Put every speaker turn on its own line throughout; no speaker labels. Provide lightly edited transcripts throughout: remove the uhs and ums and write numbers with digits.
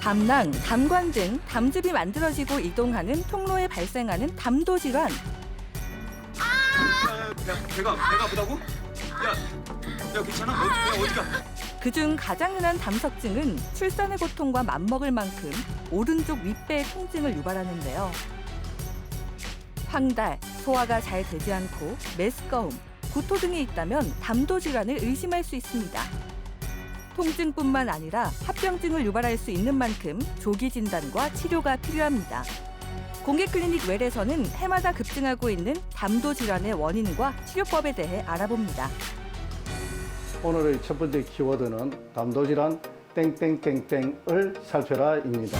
담낭, 담관 등 담즙이 만들어지고 이동하는 통로에 발생하는 담도 질환.
배가 아프다고? 야 괜찮아? 어디가?
그중 가장 흔한 담석증은 출산의 고통과 맞먹을 만큼 오른쪽 윗배의 통증을 유발하는데요. 황달, 소화가 잘 되지 않고 메스꺼움, 구토 등이 있다면 담도 질환을 의심할 수 있습니다. 통증뿐만 아니라 합병증을 유발할 수 있는 만큼 조기 진단과 치료가 필요합니다. 공개클리닉 웰에서는 해마다 급증하고 있는 담도 질환의 원인과 치료법에 대해 알아봅니다.
오늘의 첫 번째 키워드는 담도질환 땡땡땡땡을 살펴라입니다.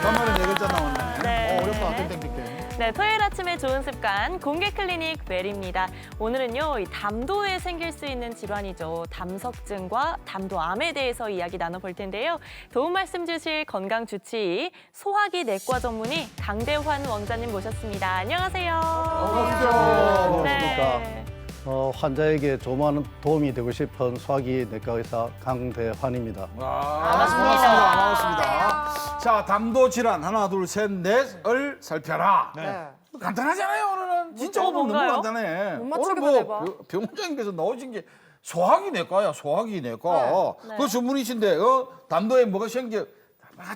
간만에 네 글자 나왔네.
네.
어렵다. 땡땡땡땡.
네, 토요일 아침의 좋은 습관 공개 클리닉 웰입니다. 오늘은요, 이 담도에 생길 수 있는 질환이죠. 담석증과 담도암에 대해서 이야기 나눠볼 텐데요. 도움 말씀 주실 건강주치의 소화기 내과 전문의 강대환 원장님 모셨습니다. 안녕하세요.
반갑습니다.
반갑습니까? 환자에게 조그마한 도움이 되고 싶은 소화기 내과 의사 강대환입니다.
반갑습니다. 자, 담도 질환 하나, 둘, 셋, 넷을 살펴라.
네.
간단하잖아요, 오늘은. 진짜 오늘 너무
뭔가요?
간단해.
못
오늘
맞추기만 해봐.
병원장님께서 나오신 게 소화기 내과야, 소화기 내과.
네.
그 전문이신데, 담도에 뭐가 생겨.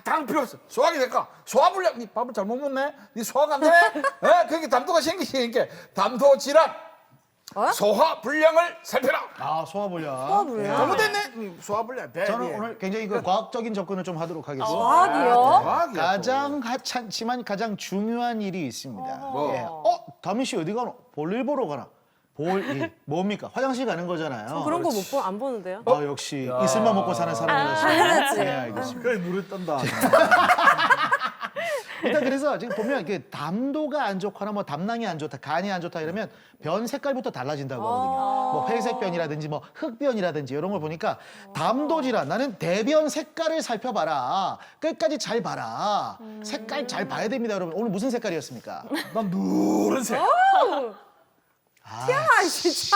다른 필요 없어. 소화기 내과. 소화불량. 니 밥을 잘못 먹네? 니 소화가 안 되네? 그렇게 담도가 생기시니까 담도 질환. 소화불량을 살펴라.
아, 소화불량.
소화불량.
잘못됐네. 소화불량. 배.
저는 오늘 굉장히 그 과학적인 접근을 좀 하도록 하겠습니다.
과학이요?
대박이야,
가장 하찮지만 가장 중요한 일이 있습니다.
뭐?
예. 다민 씨 어디 가노? 볼일 보러 가나? 볼일 뭡니까? 화장실 가는 거잖아요.
그런 거 안 보는데요?
아, 역시 이슬만 먹고 사는 사람이라서.
알았지.
네, 알겠습니다.
그래 눈을 뜬다.
일단 그래서 지금 보면 이게 담도가 안 좋거나 뭐 담낭이 안 좋다, 간이 안 좋다 이러면 변 색깔부터 달라진다고 하거든요. 뭐 회색 변이라든지 뭐 흑변이라든지 이런 걸 보니까 담도 질환, 나는 대변 색깔을 살펴봐라. 끝까지 잘 봐라. 색깔 잘 봐야 됩니다, 여러분. 오늘 무슨 색깔이었습니까?
난 누른색.
아,
진짜.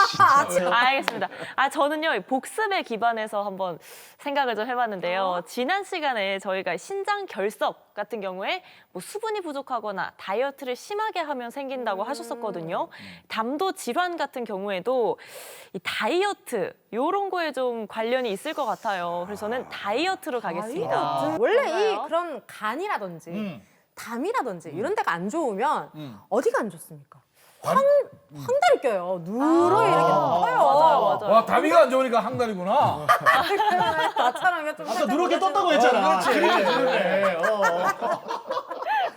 알겠습니다. 저는요, 복습에 기반해서 한번 생각을 좀 해봤는데요. 지난 시간에 저희가 신장 결석 같은 경우에 뭐 수분이 부족하거나 다이어트를 심하게 하면 생긴다고 하셨었거든요. 담도 질환 같은 경우에도 이 다이어트 요런 거에 좀 관련이 있을 것 같아요. 그래서 저는 다이어트로 가겠습니다.
원래 이
뭔가요?
그런 간이라든지 담이라든지 이런 데가 안 좋으면 어디가 안 좋습니까? 황달이 껴요. 누렇게 이렇게 떠요.
맞아요.
와 다미가 안 좋으니까 항달이구나.
나처럼 이게 좀
아까 누렇게 떴다고 했잖아.
그렇지.
그래.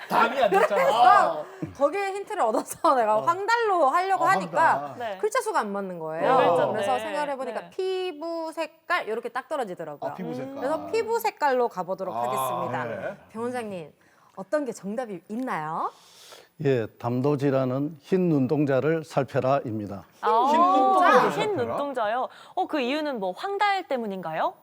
담이 안 됐잖아.
거기에 힌트를 얻어서 내가 황달로 하려고 하니까
황달.
네.
글자 수가 안 맞는 거예요.
네, 글자인데.
그래서 생각을 해보니까
네.
피부 색깔 이렇게 딱 떨어지더라고요.
피부 색깔.
그래서 피부 색깔로 가보도록 하겠습니다.
네.
병원장님 어떤 게 정답이 있나요?
예, 담도 질환은 흰 눈동자를 살펴라입니다.
흰 눈동자요? 그 이유는 뭐 황달 때문인가요?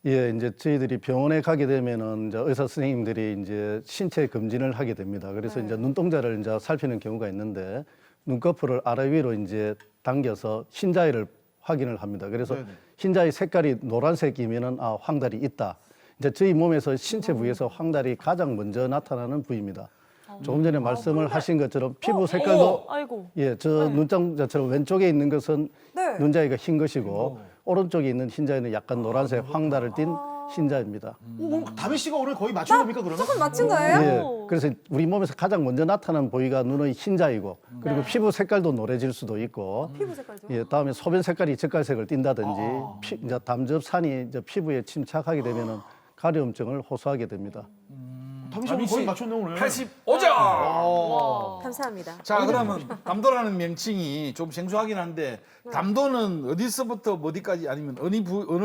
예, 이제 저희들이 병원에 가게 되면은 이제 의사 선생님들이 이제 신체 검진을 하게 됩니다. 그래서 이제 눈동자를 이제 살피는 경우가 있는데 눈꺼풀을 아래 위로 이제 당겨서 흰자위를 확인을 합니다. 그래서 흰자위 색깔이 노란색이면은 황달이 있다. 이제 저희 몸에서 신체 부위에서 황달이 가장 먼저 나타나는 부위입니다. 조금 전에 말씀을 하신 것처럼 피부 색깔도
아이고.
예, 저 눈동자처럼 왼쪽에 있는 것은
네.
눈자위가 흰 것이고 오른쪽에 있는 흰자위는 약간 노란색 황달을 띤 흰자입니다.
다민 씨가 오늘 거의 맞춘 겁니까, 그러면?
조금 맞춘 거예요?
예, 그래서 우리 몸에서 가장 먼저 나타나는 부위가 눈의 흰자이고 그리고 피부 색깔도 노래질 수도 있고
피부 색깔도?
예, 다음에 소변 색깔이 젓갈색을 띈다든지 이제 담즙산이 이제 피부에 침착하게 되면은 가려움증을 호소하게 됩니다.
다민 씨 오늘 거의 맞췄네, 오늘.
85점.
감사합니다.
자 그러면 담도라는 명칭이 좀 생소하긴 한데 담도는 어디서부터 어디까지 아니면 어느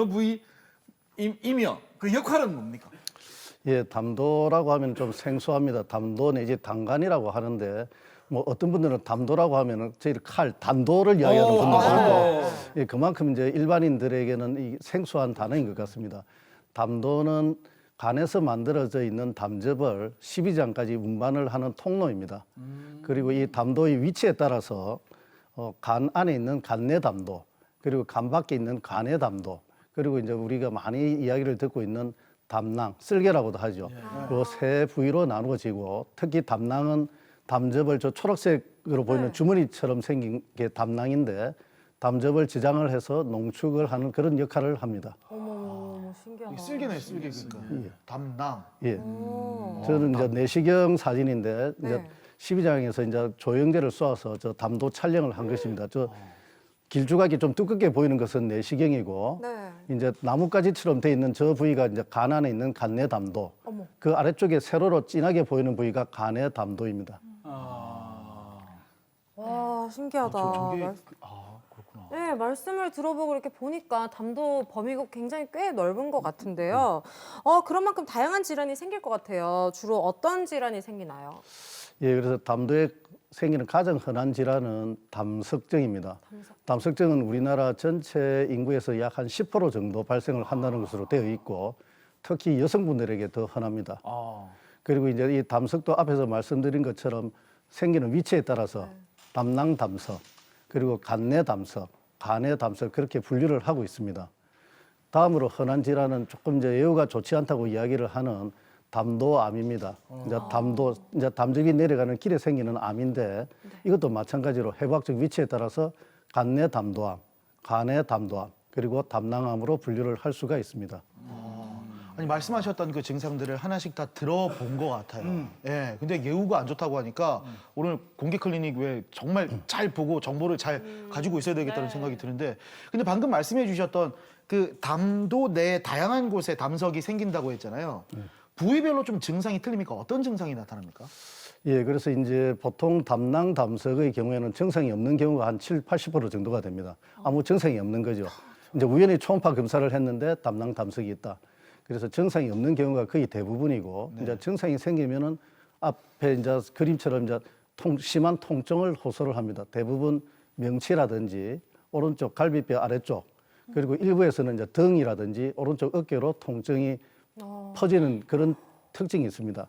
부위이며 그 역할은 뭡니까?
예, 담도라고 하면 좀 생소합니다. 담도 내지 담간이라고 하는데 뭐 어떤 분들은 담도라고 하면은 저희 칼, 단도를 이야기하는 분도 있고 예, 그만큼 이제 일반인들에게는 이 생소한 단어인 것 같습니다. 담도는 간에서 만들어져 있는 담즙을 12장까지 운반을 하는 통로입니다. 그리고 이 담도의 위치에 따라서 간 안에 있는 간내 담도, 그리고 간 밖에 있는 간의 담도, 그리고 이제 우리가 많이 이야기를 듣고 있는 담낭, 쓸개라고도 하죠. 그 세 부위로 나누어지고 특히 담낭은 담즙을 저 초록색으로 보이는 주머니처럼 생긴 게 담낭인데 담즙을 지장을 해서 농축을 하는 그런 역할을 합니다.
어머, 신기하다.
쓸개네, 쓸개 그러니까. 담낭.
예. 저는 이제 내시경 사진인데 이제
네.
12장에서 이제 조형제를 쏘아서 저 담도 촬영을 한 것입니다. 저 길조각이 좀 두껍게 보이는 것은 내시경이고
네.
이제 나뭇가지처럼 돼 있는 저 부위가 이제 간 안에 있는 간내담도.
어머.
그 아래쪽에 세로로 진하게 보이는 부위가 간내담도입니다.
와, 신기하다.
저게
그렇구나. 네, 말씀을 들어보고 이렇게 보니까 담도 범위가 굉장히 꽤 넓은 것 같은데요. 그런 만큼 다양한 질환이 생길 것 같아요. 주로 어떤 질환이 생기나요?
예, 그래서 담도에 생기는 가장 흔한 질환은 담석증입니다. 담석증은 우리나라 전체 인구에서 약 한 10% 정도 발생을 한다는 것으로 되어 있고 특히 여성분들에게 더 흔합니다. 그리고 이제 이 담석도 앞에서 말씀드린 것처럼 생기는 위치에 따라서 담낭 담석, 그리고 간내 담석, 간의 담석 그렇게 분류를 하고 있습니다. 다음으로 흔한 질환은 조금 이제 예후가 좋지 않다고 이야기를 하는 담도암입니다. 이제 담도 이제 담즙이 내려가는 길에 생기는 암인데 이것도 마찬가지로 해부학적 위치에 따라서 간내 담도암, 간의 담도암, 그리고 담낭암으로 분류를 할 수가 있습니다.
아니 말씀하셨던 그 증상들을 하나씩 다 들어본 것 같아요. 예. 근데 예후가 안 좋다고 하니까 오늘 공개 클리닉 왜 정말 잘 보고 정보를 잘 가지고 있어야 되겠다는 생각이 드는데, 근데 방금 말씀해 주셨던 그 담도 내 다양한 곳에 담석이 생긴다고 했잖아요. 부위별로 좀 증상이 틀립니까? 어떤 증상이 나타납니까?
예, 그래서 이제 보통 담낭 담석의 경우에는 증상이 없는 경우가 한 80% 정도가 됩니다. 아무 증상이 없는 거죠. 이제 우연히 초음파 검사를 했는데 담낭 담석이 있다. 그래서 증상이 없는 경우가 거의 대부분이고 이제 증상이 생기면은 앞에 이제 그림처럼 이제 심한 통증을 호소를 합니다. 대부분 명치라든지 오른쪽 갈비뼈 아래쪽 그리고 일부에서는 이제 등이라든지 오른쪽 어깨로 통증이 퍼지는 그런 특징이 있습니다.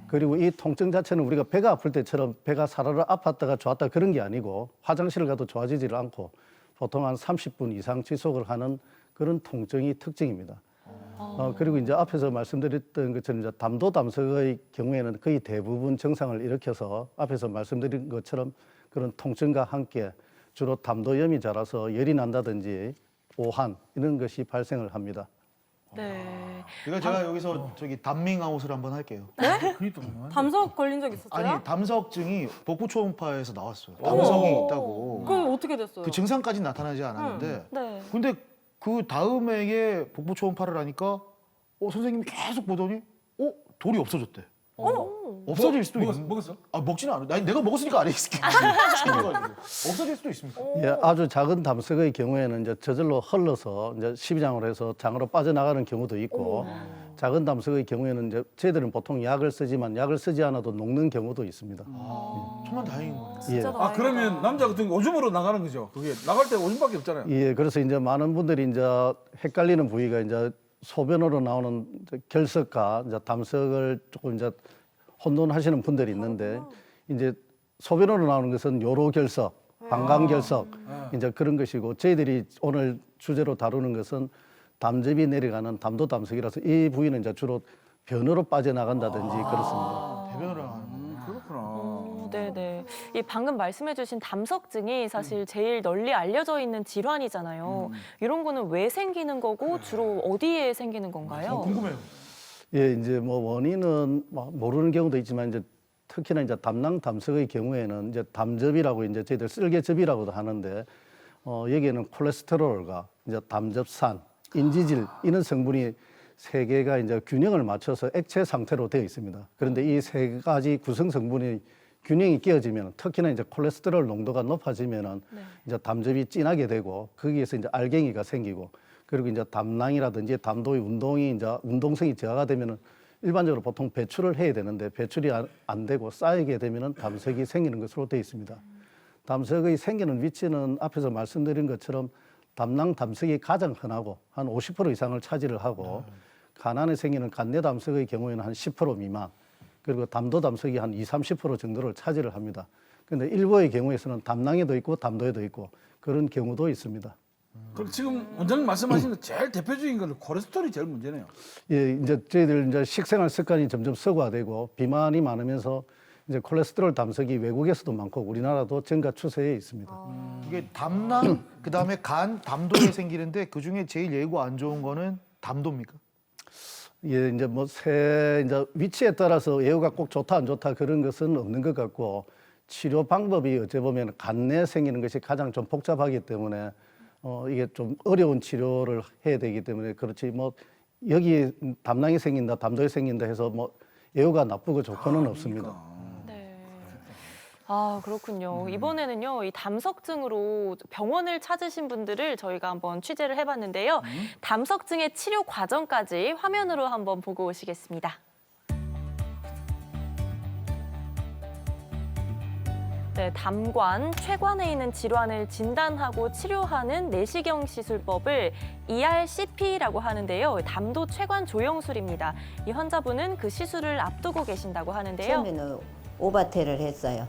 그리고 이 통증 자체는 우리가 배가 아플 때처럼 배가 사르르 아팠다가 좋았다 그런 게 아니고 화장실을 가도 좋아지지를 않고 보통 한 30분 이상 지속을 하는 그런 통증이 특징입니다. 그리고 이제 앞에서 말씀드렸던 것처럼 이제 담도 담석의 경우에는 거의 대부분 증상을 일으켜서 앞에서 말씀드린 것처럼 그런 통증과 함께 주로 담도염이 자라서 열이 난다든지 오한 이런 것이 발생을 합니다.
네.
이거 제가 여기서 저기 담밍아웃을 한번 할게요.
담석 걸린 적 있었어요?
아니 담석증이 복부 초음파에서 나왔어요. 담석이 있다고.
그럼 어떻게 됐어요?
그 증상까지 나타나지 않았는데,
네.
근데 그 다음에 복부 초음파를 하니까 선생님이 계속 보더니 돌이 없어졌대. 없어질 수도 있는.
먹었어?
아 먹지는 않아. 아니, 내가 먹었으니까 안 했을게. 없어질 수도 있습니까?
예, 아주 작은 담석의 경우에는 이제 저절로 흘러서 이제 12장으로 해서 장으로 빠져나가는 경우도 있고 작은 담석의 경우에는 이제 저희들은 보통 약을 쓰지만 약을 쓰지 않아도 녹는 경우도 있습니다.
정말 다행인 거예요.
예.
아 그러면 남자 같은 경우 오줌으로 나가는 거죠? 그게 나갈 때 오줌밖에 없잖아요.
예, 그래서 이제 많은 분들이 이제 헷갈리는 부위가 이제 소변으로 나오는 이제 결석과 이제 담석을 조금 이제 혼돈하시는 분들이 있는데 이제 소변으로 나오는 것은 요로결석, 방광결석 이제 그런 것이고 저희들이 오늘 주제로 다루는 것은 담즙이 내려가는 담도담석이라서 이 부위는 이제 주로 변으로 빠져나간다든지 그렇습니다.
대변을 하는.
그렇구나.
네네. 이 방금 말씀해주신 담석증이 사실 제일 널리 알려져 있는 질환이잖아요. 이런 거는 왜 생기는 거고 주로 어디에 생기는 건가요?
궁금해요.
예, 이제 뭐 원인은 뭐 모르는 경우도 있지만 이제 특히나 이제 담낭 담석의 경우에는 이제 담즙이라고 이제 저희들 쓸개즙이라고도 하는데 여기에는 콜레스테롤과 이제 담즙산, 인지질 이런 성분이 세 개가 이제 균형을 맞춰서 액체 상태로 되어 있습니다. 그런데 이 세 가지 구성 성분이 균형이 깨어지면 특히나 이제 콜레스테롤 농도가 높아지면은 이제 담즙이 진하게 되고 거기에서 이제 알갱이가 생기고 그리고 이제 담낭이라든지 담도의 운동이 이제 운동성이 저하가 되면은 일반적으로 보통 배출을 해야 되는데 배출이 안 되고 쌓이게 되면은 담석이 생기는 것으로 되어 있습니다. 담석의 생기는 위치는 앞에서 말씀드린 것처럼 담낭 담석이 가장 흔하고 한 50% 이상을 차지를 하고 간 안에 생기는 간내 담석의 경우에는 한 10% 미만 그리고 담도 담석이 한 20-30% 정도를 차지를 합니다. 그런데 일부의 경우에서는 담낭에도 있고 담도에도 있고 그런 경우도 있습니다.
그럼 지금 원장님 말씀하신 거 제일 대표적인 거는 콜레스테롤이 제일 문제네요.
예, 이제 저희들 이제 식생활 습관이 점점 서구화되고 비만이 많으면서 이제 콜레스테롤 담석이 외국에서도 많고 우리나라도 증가 추세에 있습니다.
이게 담낭 그다음에 간 담도에 생기는데 그 중에 제일 예고 안 좋은 거는 담도입니까?
예, 이제 뭐 이제 위치에 따라서 예후가 꼭 좋다 안 좋다 그런 것은 없는 것 같고 치료 방법이 어째 보면 간 내에 생기는 것이 가장 좀 복잡하기 때문에 이게 좀 어려운 치료를 해야 되기 때문에 그렇지 뭐 여기 담낭이 생긴다, 담도에 생긴다 해서 뭐 예후가 나쁘고 좋고는 없습니다.
네. 아, 그렇군요. 이번에는요, 이 담석증으로 병원을 찾으신 분들을 저희가 한번 취재를 해봤는데요. 담석증의 치료 과정까지 화면으로 한번 보고 오시겠습니다. 네, 담관, 췌관에 있는 질환을 진단하고 치료하는 내시경 시술법을 ERCP라고 하는데요. 담도 췌관 조영술입니다. 이 환자분은 그 시술을 앞두고 계신다고 하는데요.
처음에는 오바테를 했어요.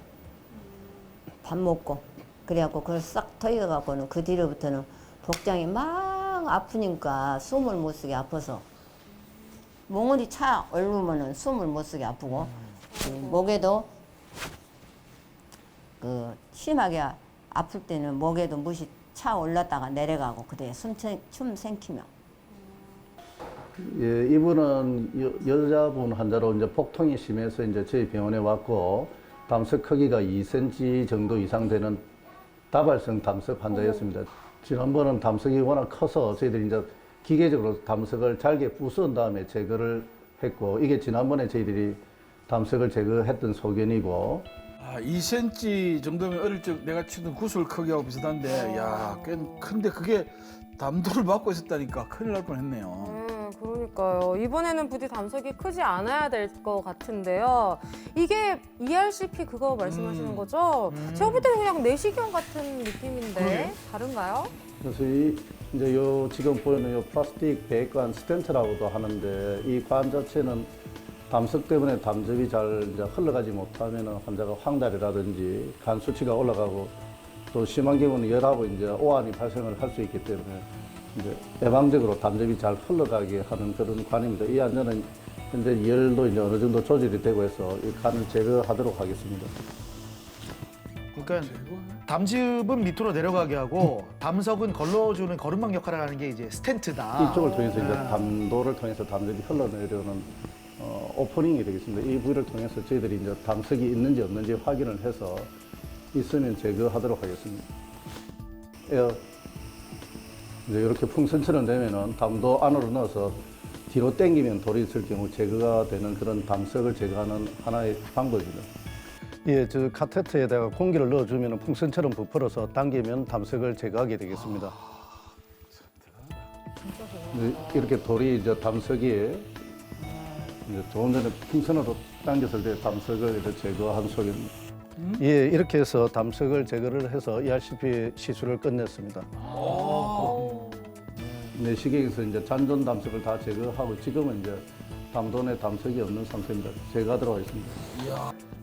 밥 먹고. 그래갖고 그걸 싹 터여갖고는 그 뒤로부터는 복장이 막 아프니까 숨을 못 쓰게 아파서 몽울이 차 얼르면은 숨을 못 쓰게 아프고 그 목에도 그 심하게 아플 때는 목에도 못이 차 올랐다가 내려가고 그래 숨 생기며.
예, 이분은 여자분 환자로 이제 복통이 심해서 이제 저희 병원에 왔고 담석 크기가 2cm 정도 이상 되는 다발성 담석 환자였습니다. 지난번은 담석이 워낙 커서 저희들이 이제 기계적으로 담석을 잘게 부순 다음에 제거를 했고 이게 지난번에 저희들이 담석을 제거했던 소견이고
2cm 정도면 어릴 적 내가 치던 구슬 크기하고 비슷한데 야, 꽤 큰데 그게 담도를 맡고 있었다니까 큰일 날 뻔했네요.
그러니까요. 이번에는 부디 담석이 크지 않아야 될 것 같은데요. 이게 ERCP 그거 말씀하시는 거죠? 제가 볼 때는 그냥 내시경 같은 느낌인데 다른가요?
그래서 이제 지금 보이는 요 플라스틱 배관 스텐트라고도 하는데 이 관 자체는 담석 때문에 담즙이 잘 이제 흘러가지 못하면 환자가 황달이라든지 간 수치가 올라가고 또 심한 경우는 열하고 이제 오한이 발생을 할 수 있기 때문에 이제 예방적으로 담즙이 잘 흘러가게 하는 그런 관입니다. 이 환자는 현재 열도 이제 어느 정도 조절이 되고 해서 이 간을 제거하도록 하겠습니다.
그러니까 담즙은 밑으로 내려가게 하고 담석은 걸러주는 거름망 역할을 하는 게 이제 스텐트다.
이쪽을 통해서 이제 담도를 통해서 담즙이 흘러내려오는 오프닝이 되겠습니다. 이 부위를 통해서 저희들이 이제 담석이 있는지 없는지 확인을 해서 있으면 제거하도록 하겠습니다. 이제 이렇게 풍선처럼 되면은 담도 안으로 넣어서 뒤로 당기면 돌이 있을 경우 제거가 되는 그런 담석을 제거하는 하나의 방법입니다. 예, 저 카테트에다가 공기를 넣어주면 풍선처럼 부풀어서 당기면 담석을 제거하게 되겠습니다. 이렇게 돌이 이제 담석이 이제 조금 전에 풍선으로 당겼을 때 담석을 이렇게 제거한 속입니다. 예, 이렇게 해서 담석을 제거를 해서 ERCP 시술을 끝냈습니다. 내시경에서 이제 잔존 담석을 다 제거하고 지금은 이제 담도 내 담석이 없는 상태입니다. 제거하도록 하겠습니다.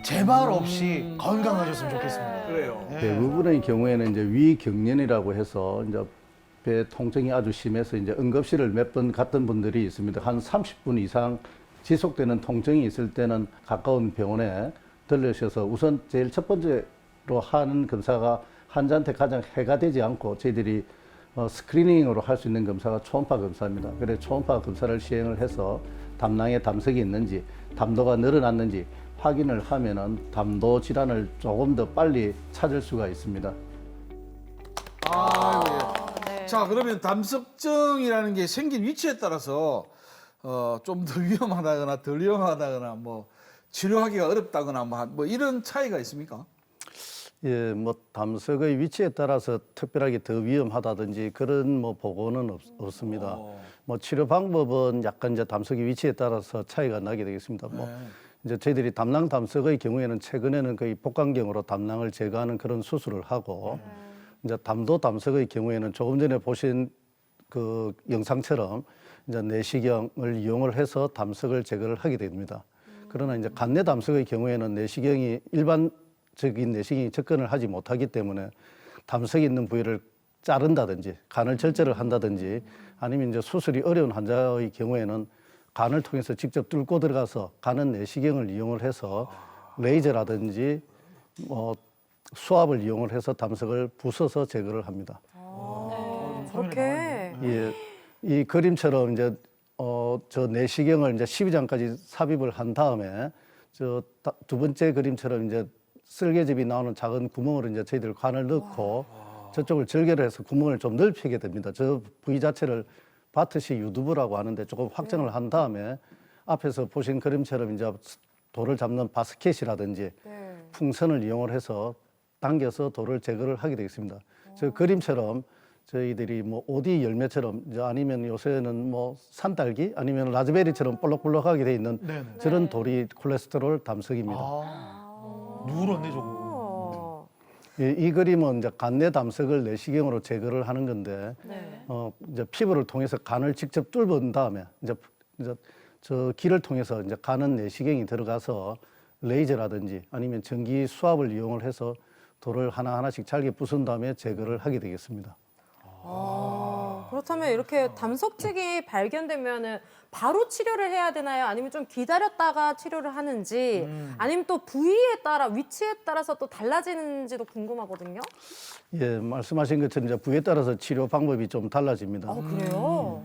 재발 없이 건강하셨으면 좋겠습니다.
그래요.
대부분의 경우에는 이제 위경련이라고 해서 이제 배 통증이 아주 심해서 이제 응급실을 몇 번 갔던 분들이 있습니다. 한 30분 이상 지속되는 통증이 있을 때는 가까운 병원에 들르셔서 우선 제일 첫 번째로 하는 검사가 환자한테 가장 해가 되지 않고 저희들이 스크리닝으로 할 수 있는 검사가 초음파 검사입니다. 그래서 초음파 검사를 시행을 해서 담낭에 담석이 있는지 담도가 늘어났는지 확인을 하면은 담도 질환을 조금 더 빨리 찾을 수가 있습니다.
네.
자, 그러면 담석증이라는 게 생긴 위치에 따라서 좀 더 위험하다거나 덜 위험하다거나 뭐 치료하기가 어렵다거나 뭐 이런 차이가 있습니까?
예, 뭐 담석의 위치에 따라서 특별하게 더 위험하다든지 그런 뭐 보고는 없습니다. 뭐 치료 방법은 약간 이제 담석의 위치에 따라서 차이가 나게 되겠습니다. 뭐 이제 저희들이 담낭 담석의 경우에는 최근에는 거의 복강경으로 담낭을 제거하는 그런 수술을 하고 이제 담도 담석의 경우에는 조금 전에 보신 그 영상처럼 이제 내시경을 이용을 해서 담석을 제거를 하게 됩니다. 그러나 이제 간내 담석의 경우에는 내시경이 일반적인 내시경이 접근을 하지 못하기 때문에 담석이 있는 부위를 자른다든지 간을 절제를 한다든지 아니면 이제 수술이 어려운 환자의 경우에는 간을 통해서 직접 뚫고 들어가서 간은 내시경을 이용을 해서 레이저라든지 뭐 수압을 이용을 해서 담석을 부숴서 제거를 합니다.
그렇게.
예, 이 그림처럼 이제 저 내시경을 이제 12장까지 삽입을 한 다음에 저 두 번째 그림처럼 이제 쓸개즙이 나오는 작은 구멍으로 이제 저희들 관을 넣고 저쪽을 절개를 해서 구멍을 좀 넓히게 됩니다. 저 부위 자체를 바트시 유두부라고 하는데 조금 확장을 한 다음에 앞에서 보신 그림처럼 이제 돌을 잡는 바스켓이라든지
네.
풍선을 이용을 해서 당겨서 돌을 제거를 하게 되겠습니다. 저 그림처럼 저희들이 뭐 오디 열매처럼 이제 아니면 요새는 뭐 산딸기 아니면 라즈베리처럼 볼록볼록하게 돼 있는
네네.
저런 돌이 콜레스테롤 담석입니다.
누렇네 저거.
이 그림은 이제 간내 담석을 내시경으로 제거를 하는 건데
네.
이제 피부를 통해서 간을 직접 뚫은 다음에 이제 저 길을 통해서 이제 간은 내시경이 들어가서 레이저라든지 아니면 전기 수압을 이용을 해서 돌을 하나하나씩 잘게 부순 다음에 제거를 하게 되겠습니다.
그렇다면 이렇게 담석증이 발견되면은 바로 치료를 해야 되나요? 아니면 좀 기다렸다가 치료를 하는지, 아니면 또 부위에 따라 위치에 따라서 또 달라지는지도 궁금하거든요.
예, 말씀하신 것처럼 이제 부위에 따라서 치료 방법이 좀 달라집니다.
그래요?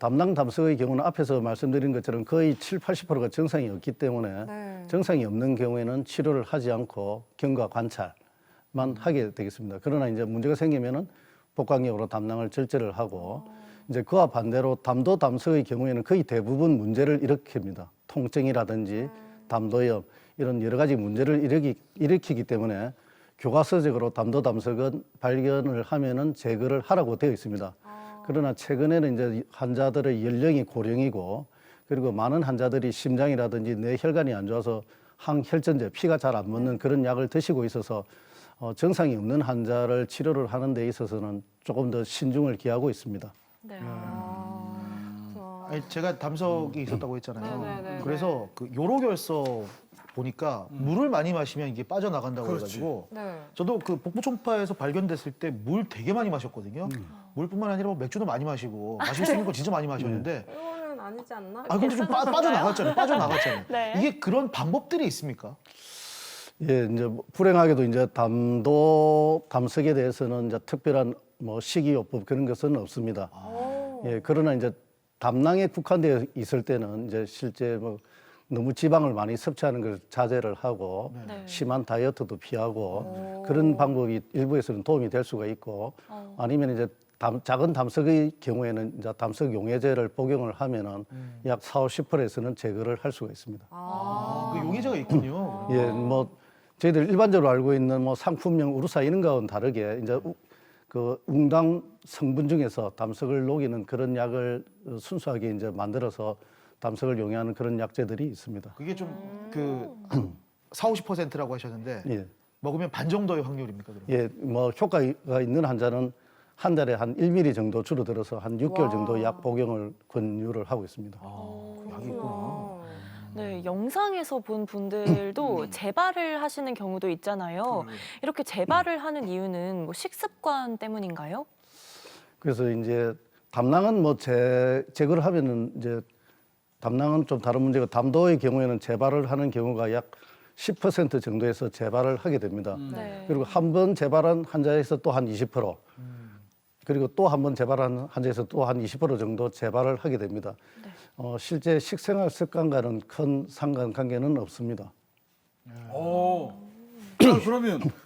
담낭 담석의 경우는 앞에서 말씀드린 것처럼 거의 70~80%가 정상이 없기 때문에
네.
정상이 없는 경우에는 치료를 하지 않고 경과 관찰만 하게 되겠습니다. 그러나 이제 문제가 생기면은 복강력으로 담낭을 절제를 하고 이제 그와 반대로 담도 담석의 경우에는 거의 대부분 문제를 일으킵니다. 통증이라든지 담도염 이런 여러 가지 문제를 일으키기 때문에 교과서적으로 담도 담석은 발견을 하면은 제거를 하라고 되어 있습니다. 그러나 최근에는 이제 환자들의 연령이 고령이고 그리고 많은 환자들이 심장이라든지 뇌혈관이 안 좋아서 항혈전제 피가 잘 안 멎는 그런 약을 드시고 있어서 정상이 없는 환자를 치료를 하는 데 있어서는 조금 더 신중을 기하고 있습니다.
네.
아니, 제가 담석이 있었다고 했잖아요.
네네네.
그래서 그 요로결석 보니까 물을 많이 마시면 이게 빠져나간다고 해가지고
네.
저도 그 복부 초음파에서 발견됐을 때 물 되게 많이 마셨거든요. 물뿐만 아니라 뭐 맥주도 많이 마시고 마실 수 있는 거 진짜 많이 마셨는데
이거는 아니지 않나?
아 근데 좀 빠져나갔잖아요. 빠져나갔잖아요.
네.
이게 그런 방법들이 있습니까?
예, 이제 불행하게도 이제 담도 담석에 대해서는 이제 특별한 뭐 식이요법 그런 것은 없습니다. 예, 그러나 이제 담낭에 국한되어 있을 때는 이제 실제 뭐 너무 지방을 많이 섭취하는 걸 자제를 하고
네.
심한 다이어트도 피하고 그런 방법이 일부에서는 도움이 될 수가 있고 아니면 이제 작은 담석의 경우에는 이제 담석 용해제를 복용을 하면은 약 40~50%에서는 제거를 할 수가 있습니다.
그 용해제가 있군요.
예, 뭐 저희들 일반적으로 알고 있는 뭐 상품명 우루사 이런 거와는 다르게 이제 그 웅당 성분 중에서 담석을 녹이는 그런 약을 순수하게 이제 만들어서 담석을 용해하는 그런 약재들이 있습니다.
그게 좀 그 40~50%라고 하셨는데
예,
먹으면 반 정도의 확률입니까? 그럼?
예, 뭐 효과가 있는 환자는 한 달에 한 1ml 정도 줄어들어서 한 6개월 정도 약 복용을 권유를 하고 있습니다.
약이 있구나.
네, 영상에서 본 분들도 재발을 하시는 경우도 있잖아요. 이렇게 재발을 하는 이유는 뭐 식습관 때문인가요?
그래서 이제 담낭은 뭐 제거를 하면은 이제 담낭은 좀 다른 문제고 담도의 경우에는 재발을 하는 경우가 약 10% 정도에서 재발을 하게 됩니다.
네.
그리고 한 번 재발한 환자에서 또 한 20%, 그리고 또 한 번 재발한 환자에서 또 한 20% 정도 재발을 하게 됩니다. 실제 식생활 습관과는 큰 상관관계는 없습니다.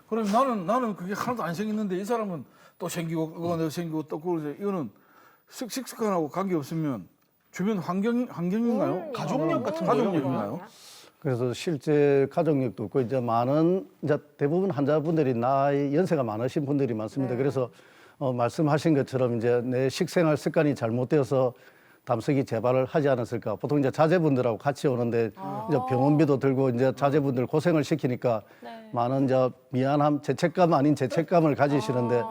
그럼 나는 그게 하나도 안 생겼는데 이 사람은 또 생기고 그거 생기고 또 그러죠. 이거는 식습관하고 관계 없으면 주변 환경인가요?
가족력 같은
가족력인가요?
그래서 실제 가족력도 없고 이제 많은 이제 대부분 환자분들이 나이 연세가 많으신 분들이 많습니다. 그래서 말씀하신 것처럼 이제 내 식생활 습관이 잘못되어서 담석이 재발을 하지 않았을까. 보통 이제 자제분들하고 같이 오는데 이제 병원비도 들고 이제 자제분들 고생을 시키니까 많은 이제 미안함, 죄책감 아닌 죄책감을 가지시는데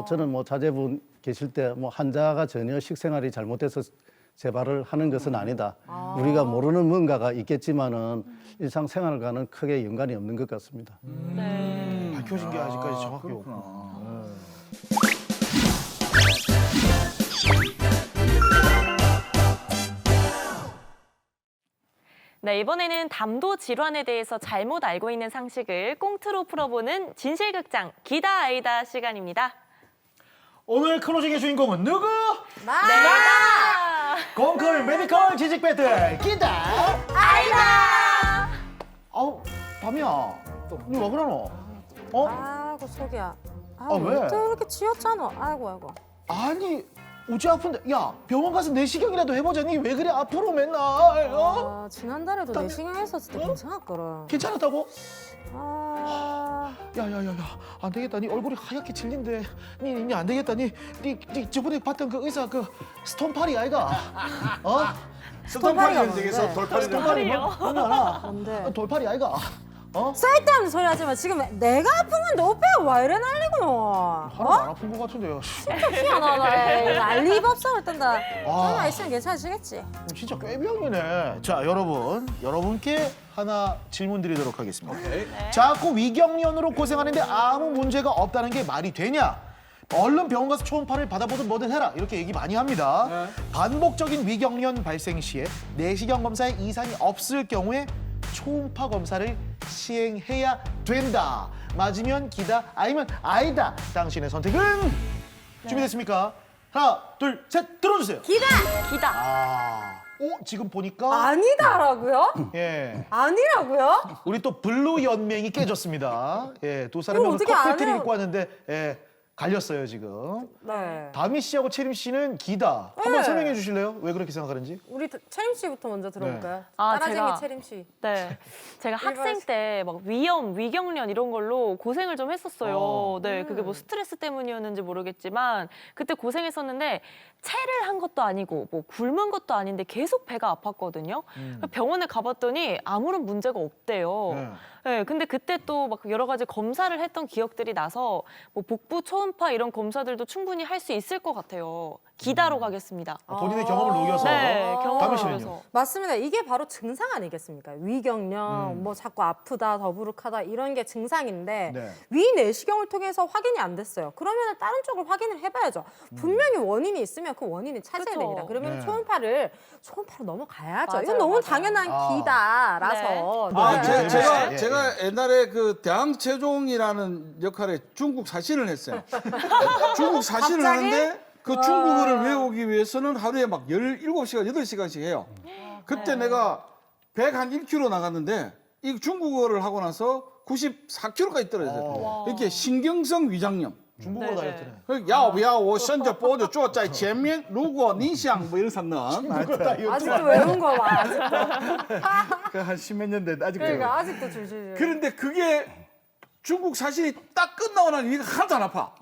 저는 뭐 자제분 계실 때 뭐 환자가 전혀 식생활이 잘못돼서 재발을 하는 것은 아니다. 우리가 모르는 뭔가가 있겠지만은 일상생활과는 크게 연관이 없는 것 같습니다.
네.
밝혀진 게 아직까지 정확히
그렇구나.
없구나.
네, 이번에는 담도 질환에 대해서 잘못 알고 있는 상식을 꽁트로 풀어보는 진실극장 기다 아이다 시간입니다.
오늘 클로징의 주인공은 누구?
내가
공클 메디컬 지식 배틀 기다
아이다.
아우 밤이야 니 왜 그러노? 어?
아이고 속이야.
아, 왜?
또 이렇게 지었잖아. 아이고.
아니 어찌 아픈데 야 병원 가서 내시경이라도 해보자 니 왜 그래 앞으로 맨날 어?
지난달에도 내시경 했었을 때 괜찮았거든.
괜찮았다고?
아,
야야야야 안 되겠다 니 얼굴이 하얗게 질린데 니 안 되겠다 니 저번에 봤던 그 의사 그 스톤파리 아이가 어?
스톤파리
스톤파리가
현장에서
뭔데?
돌파리
스톤파리요?
뭔지 알아?
뭔데?
돌파리 아이가 어?
쓸데없는 소리 하지 마. 지금 내가 아픈 건데 오빠가 왜 이래 난리구나.
하나도 안 아픈 것 같은데요
진짜 희한하다. 난리 법석을 뜬다.
아.
전화 있으면 괜찮으시겠지?
진짜 꾀병이네. 자, 여러분께 하나 질문 드리도록 하겠습니다. 자꾸 위경련으로 고생하는데 아무 문제가 없다는 게 말이 되냐? 얼른 병원 가서 초음파를 받아보든 뭐든 해라. 이렇게 얘기 많이 합니다. 반복적인 위경련 발생 시에 내시경 검사에 이상이 없을 경우에 초음파 검사를 시행해야 된다. 맞으면 기다, 아니면 아니다. 당신의 선택은 준비됐습니까? 하나, 둘, 셋, 들어주세요.
기다!
기다.
아, 지금 보니까
아니다라고요?
예,
아니라고요?
우리 또 블루 연맹이 깨졌습니다. 예, 두 사람이
이걸
오늘
어떻게
커플티를
아니라고-
입고 왔는데 예, 갈렸어요 지금.
네.
다미 씨하고 채림 씨는 기다. 한번
네.
설명해 주실래요? 왜 그렇게 생각하는지?
우리 채림 씨부터 먼저 들어볼까요?
아,
따라쟁이
제가-
채림 씨.
네, 제가 학생
일반식.
때 막 위경련 이런 걸로 고생을 좀 했었어요. 네, 그게 뭐 스트레스 때문이었는지 모르겠지만 그때 고생했었는데 체를 한 것도 아니고 뭐 굶은 것도 아닌데 계속 배가 아팠거든요. 병원에 가봤더니 아무런 문제가 없대요.
네.
네, 근데 그때 또 막 여러 가지 검사를 했던 기억들이 나서 뭐 복부 초음파 이런 검사들도 충분히 할 수 있을 것 같아요. 기다로 가겠습니다.
본인의 경험을 녹여서.
네,
다미
경험을
씨는요?
위해서.
맞습니다. 이게 바로 증상 아니겠습니까? 위경련, 뭐 자꾸 아프다, 더부룩하다 이런 게 증상인데
네.
위 내시경을 통해서 확인이 안 됐어요. 그러면 다른 쪽을 확인을 해봐야죠. 분명히 원인이 있으면 그 원인을 찾아야
그쵸.
됩니다. 그러면
네.
초음파로 넘어가야죠.
맞아요,
이건 너무
맞아요.
당연한
아.
기다라서.
아,
네.
제가 옛날에 그 대항체종이라는 역할에 중국 사신을 했어요. 중국 사신을
갑자기?
하는데 그 중국어를 외우기 위해서는 하루에 막 17시간, 8시간씩 해요. 그때 내가 101kg 나갔는데 이 중국어를 하고 나서 94kg까지 떨어졌어요. 이렇게 신경성 위장염.
중국어로
네,
다이어트네.
要不要我伸着脖子坐在前面如果你想뭐 이런 상는
아직도 외운 거 봐. 아직도.
한 십몇 년 됐는데 아직도
그러니까 아직도 줄줄.
그런데 그게 중국 사실이 딱 끝나고 나니 이게 하나도 안 아파.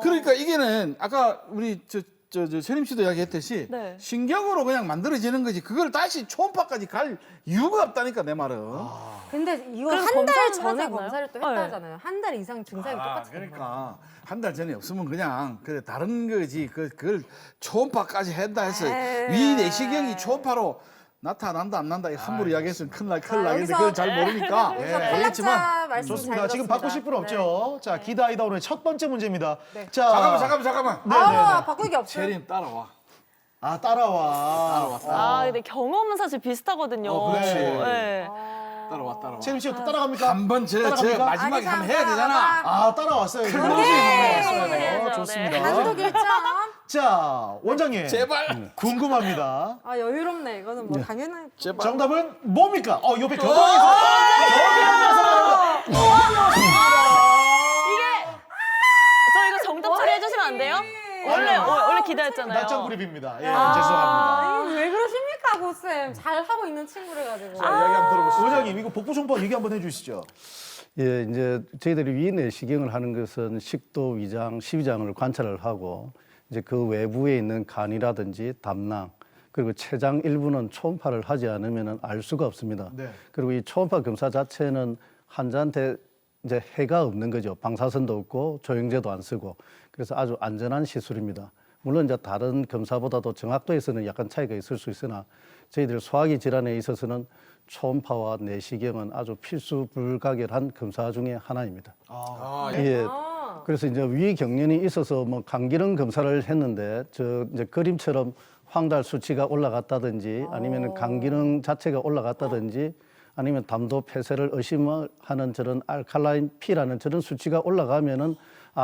그러니까 이게는 아까 우리 저 세림 씨도 이야기했듯이
네.
신경으로 그냥 만들어지는 거지 그걸 다시 초음파까지 갈 이유가 없다니까 내 말은.
근데 이거
그래서
한 달
검사는
전에
하지 않나요?
검사를 또
네.
했다잖아요. 한 달 이상 증상이 똑같이.
그러니까 한 달 전에 없으면 그냥 그래 다른 거지 그걸 초음파까지 한다 해서
에이.
위 내시경이 초음파로 나타난다 안 난다 함부로 이야기했으면 큰일 나겠는데
여기서-
그걸 잘 모르니까
그래서
모르겠지만
탈락자 말씀
좋습니다.
잘
지금
들었습니다.
바꾸실 분 없죠? 자, 기다 아이다 오늘 첫 번째 문제입니다. 자,
잠깐만
아, 바꾸기 없어요.
세림 따라와.
아, 따라와.
아, 근데 경험은 사실 비슷하거든요.
그렇지.
네.
따라와.
채림 씨가 또 따라갑니까?
한번 저
따라갑니까?
마지막에 한번 해야
따라가봐.
되잖아.
아, 따라왔어요.
그렇지.
따라왔어요.
네.
좋습니다.
단독 1점.
자, 원장님.
제발.
궁금합니다.
아, 여유롭네. 이거는 뭐 당연한.
제발.
정답은 뭡니까? 옆에 교통에서
저 이거 정답 처리해 주시면 안 돼요? 원래 기다렸잖아요.
낮장 구립입니다. 예,
아,
죄송합니다.
이거 왜 그러십니까, 고쌤? 잘 하고 있는 친구를 가지고.
이야기 한번 들어보시죠.
원장님, 이거 복부 총파 얘기 한번 해주시죠.
예, 이제 저희들이 위 내시경을 하는 것은 식도, 위장, 십위장을 관찰을 하고 이제 그 외부에 있는 간이라든지 담낭 그리고 췌장 일부는 초음파를 하지 않으면 알 수가 없습니다.
네.
그리고 이 초음파 검사 자체는 환자한테 이제 해가 없는 거죠. 방사선도 없고 조영제도 안 쓰고 그래서 아주 안전한 시술입니다. 물론 이제 다른 검사보다도 정확도에서는 약간 차이가 있을 수 있으나 저희들 소화기 질환에 있어서는 초음파와 내시경은 아주 필수 불가결한 검사 중에 하나입니다. 예. 그래서 이제 위 경련이 있어서 뭐 간기능 검사를 했는데 저 이제 그림처럼 황달 수치가 올라갔다든지 아니면 간 기능 자체가 올라갔다든지 아니면 담도 폐쇄를 의심하는 저런 알칼라인 P라는 저런 수치가 올라가면은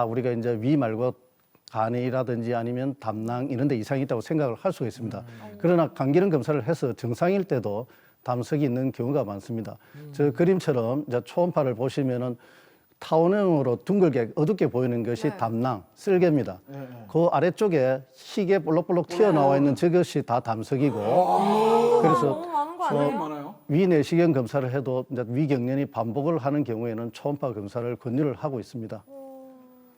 우리가 이제 위 말고 간이라든지 아니면 담낭 이런 데 이상이 있다고 생각을 할 수가 있습니다. 그러나 간 기능 검사를 해서 정상일 때도 담석이 있는 경우가 많습니다. 저 그림처럼 이제 초음파를 보시면은 타원형으로 둥글게 어둡게 보이는 것이 담낭, 쓸개입니다. 그 아래쪽에 희게 볼록볼록 튀어나와 있는 저것이 다 담석이고 그래서
너무 많은 거 아니에요?
많아요.
위내시경 검사를 해도 이제 위경련이 반복을 하는 경우에는 초음파 검사를 권유를 하고 있습니다.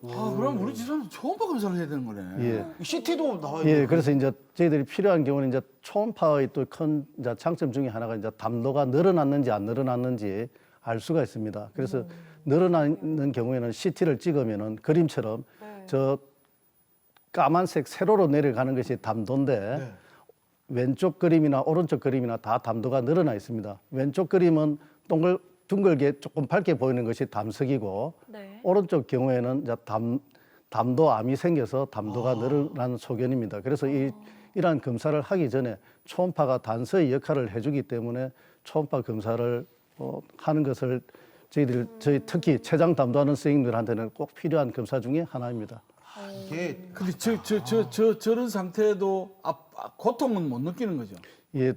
그럼 우리 집사람 초음파 검사를 해야 되는 거네.
예.
CT도 나와야
예, 그래서 이제 저희들이 필요한 경우는 이제 초음파의 또 큰 장점 중에 하나가 이제 담도가 늘어났는지 안 늘어났는지 알 수가 있습니다. 그래서 늘어나는 경우에는 CT를 찍으면은 그림처럼 저 까만색 세로로 내려가는 것이 담도인데 왼쪽 그림이나 오른쪽 그림이나 다 담도가 늘어나 있습니다. 왼쪽 그림은 둥글게 조금 밝게 보이는 것이 담석이고
네.
오른쪽 경우에는 이제 담도암이 생겨서 담도가 늘어난 소견입니다. 그래서 이러한 검사를 하기 전에 초음파가 단서의 역할을 해주기 때문에 초음파 검사를 하는 것을 저희 특히 췌장 담도하는 선생님들한테는 꼭 필요한 검사 중에 하나입니다.
이게
근데 저런 상태에도 고통은 못 느끼는 거죠.
예,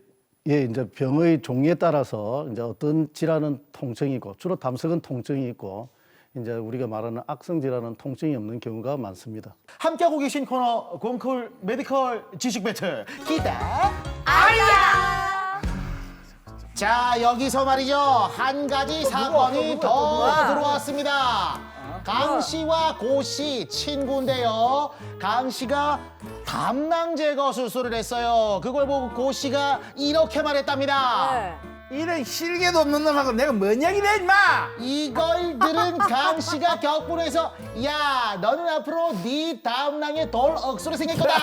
이제 병의 종류에 따라서 이제 어떤 질환은 통증이고 주로 담석은 통증이 있고 이제 우리가 말하는 악성 질환은 통증이 없는 경우가 많습니다.
함께하고 계신 코너 곰쿨 메디컬 지식 배틀 기대 아이야. 자 여기서 말이죠 한 가지 사건이 더 들어왔습니다. 강 씨와 고 씨 친구인데요. 강 씨가 담낭 제거 수술을 했어요. 그걸 보고 고 씨가 이렇게 말했답니다.
네.
이런 실개도 없는 놈하고 내가 뭔 얘기를 해 임마.
이걸 들은 강 씨가 격분해서 야 너는 앞으로 네 담낭에 돌 억수로 생길 거다.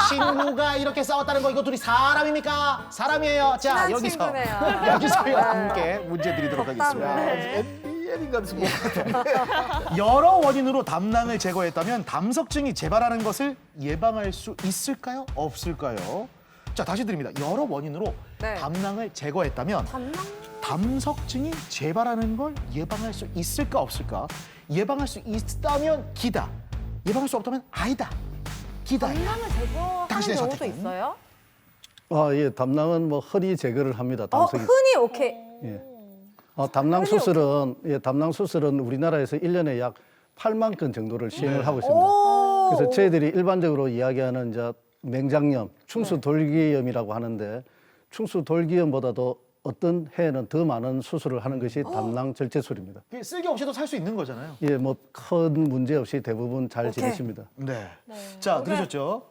친구가 이렇게 싸웠다는 거 이거 둘이 사람입니까? 사람이에요. 자
친한
여기서
친구네요.
여기서 함께 문제 드리도록 하겠습니다.
MBL인 것 같은
여러 원인으로 담낭을 제거했다면 담석증이 재발하는 것을 예방할 수 있을까요? 없을까요? 자 다시 드립니다. 여러 원인으로
네.
담낭을 제거했다면 담석증이 재발하는 걸 예방할 수 있을까 없을까? 예방할 수 있다면 기다. 예방할 수 없다면 아니다. 기다.
담낭을 제거하는
당신의
경우도
선택은?
있어요?
예, 담낭은 뭐 흔히 제거를 합니다. 담석이.
흔히 오케이.
예. 담낭 수술은 우리나라에서 1년에 약 8만 건 정도를 시행을 하고 있습니다. 그래서 저희들이 일반적으로 이야기하는 이제 맹장염, 충수돌기염이라고 하는데 충수돌기염보다도 어떤 해에는 더 많은 수술을 하는 것이 담낭 절제술입니다.
쓸개 없이도 살 수 있는 거잖아요.
예, 뭐 큰 문제 없이 대부분 잘 지내십니다.
네. 자, 들으셨죠?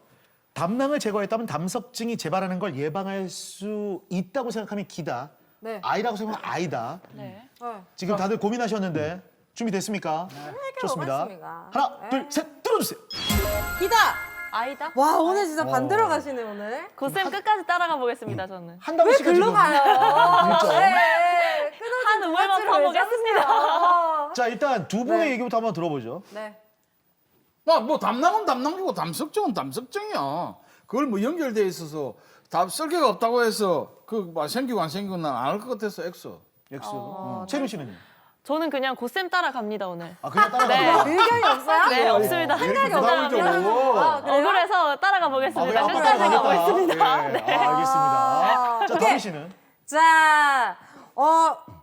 담낭을 제거했다면 담석증이 재발하는 걸 예방할 수 있다고 생각하면 기다.
네.
아이라고 생각하면 아이다.
네.
지금 다들 고민하셨는데 준비됐습니까? 좋습니다.
해봤습니다.
하나,
네.
둘, 셋, 들어주세요.
기다.
아이다?
와 오늘 진짜 반대로 가시네 오늘.
고쌤 끝까지 따라가 보겠습니다, 저는.
한
왜
단어씩은
글로
지금.
가요?
일점.
네.
한 우물만 파보겠습니다.
자, 일단 두 분의
네.
얘기부터 한번 들어보죠.
네.
뭐 담낭은 담낭이고 담석증은 담석증이야. 그걸 뭐 연결돼 있어서 쓸개가 없다고 해서 뭐 생기고 안 생기고 난 안 할 것 같아서 X.
X. 채민 씨는요?
저는 그냥 고쌤 따라갑니다, 오늘.
아, 그냥 따라가요?
네.
의견이 없어요?
네, 없습니다.
생각이
부담을
없어요. 아, 그래요?
억울해서 따라가 보겠습니다.
그냥
끝까지
따라가겠다.
가보겠습니다.
예,
네.
알겠습니다. 자,
오케이.
다미 씨는?
자,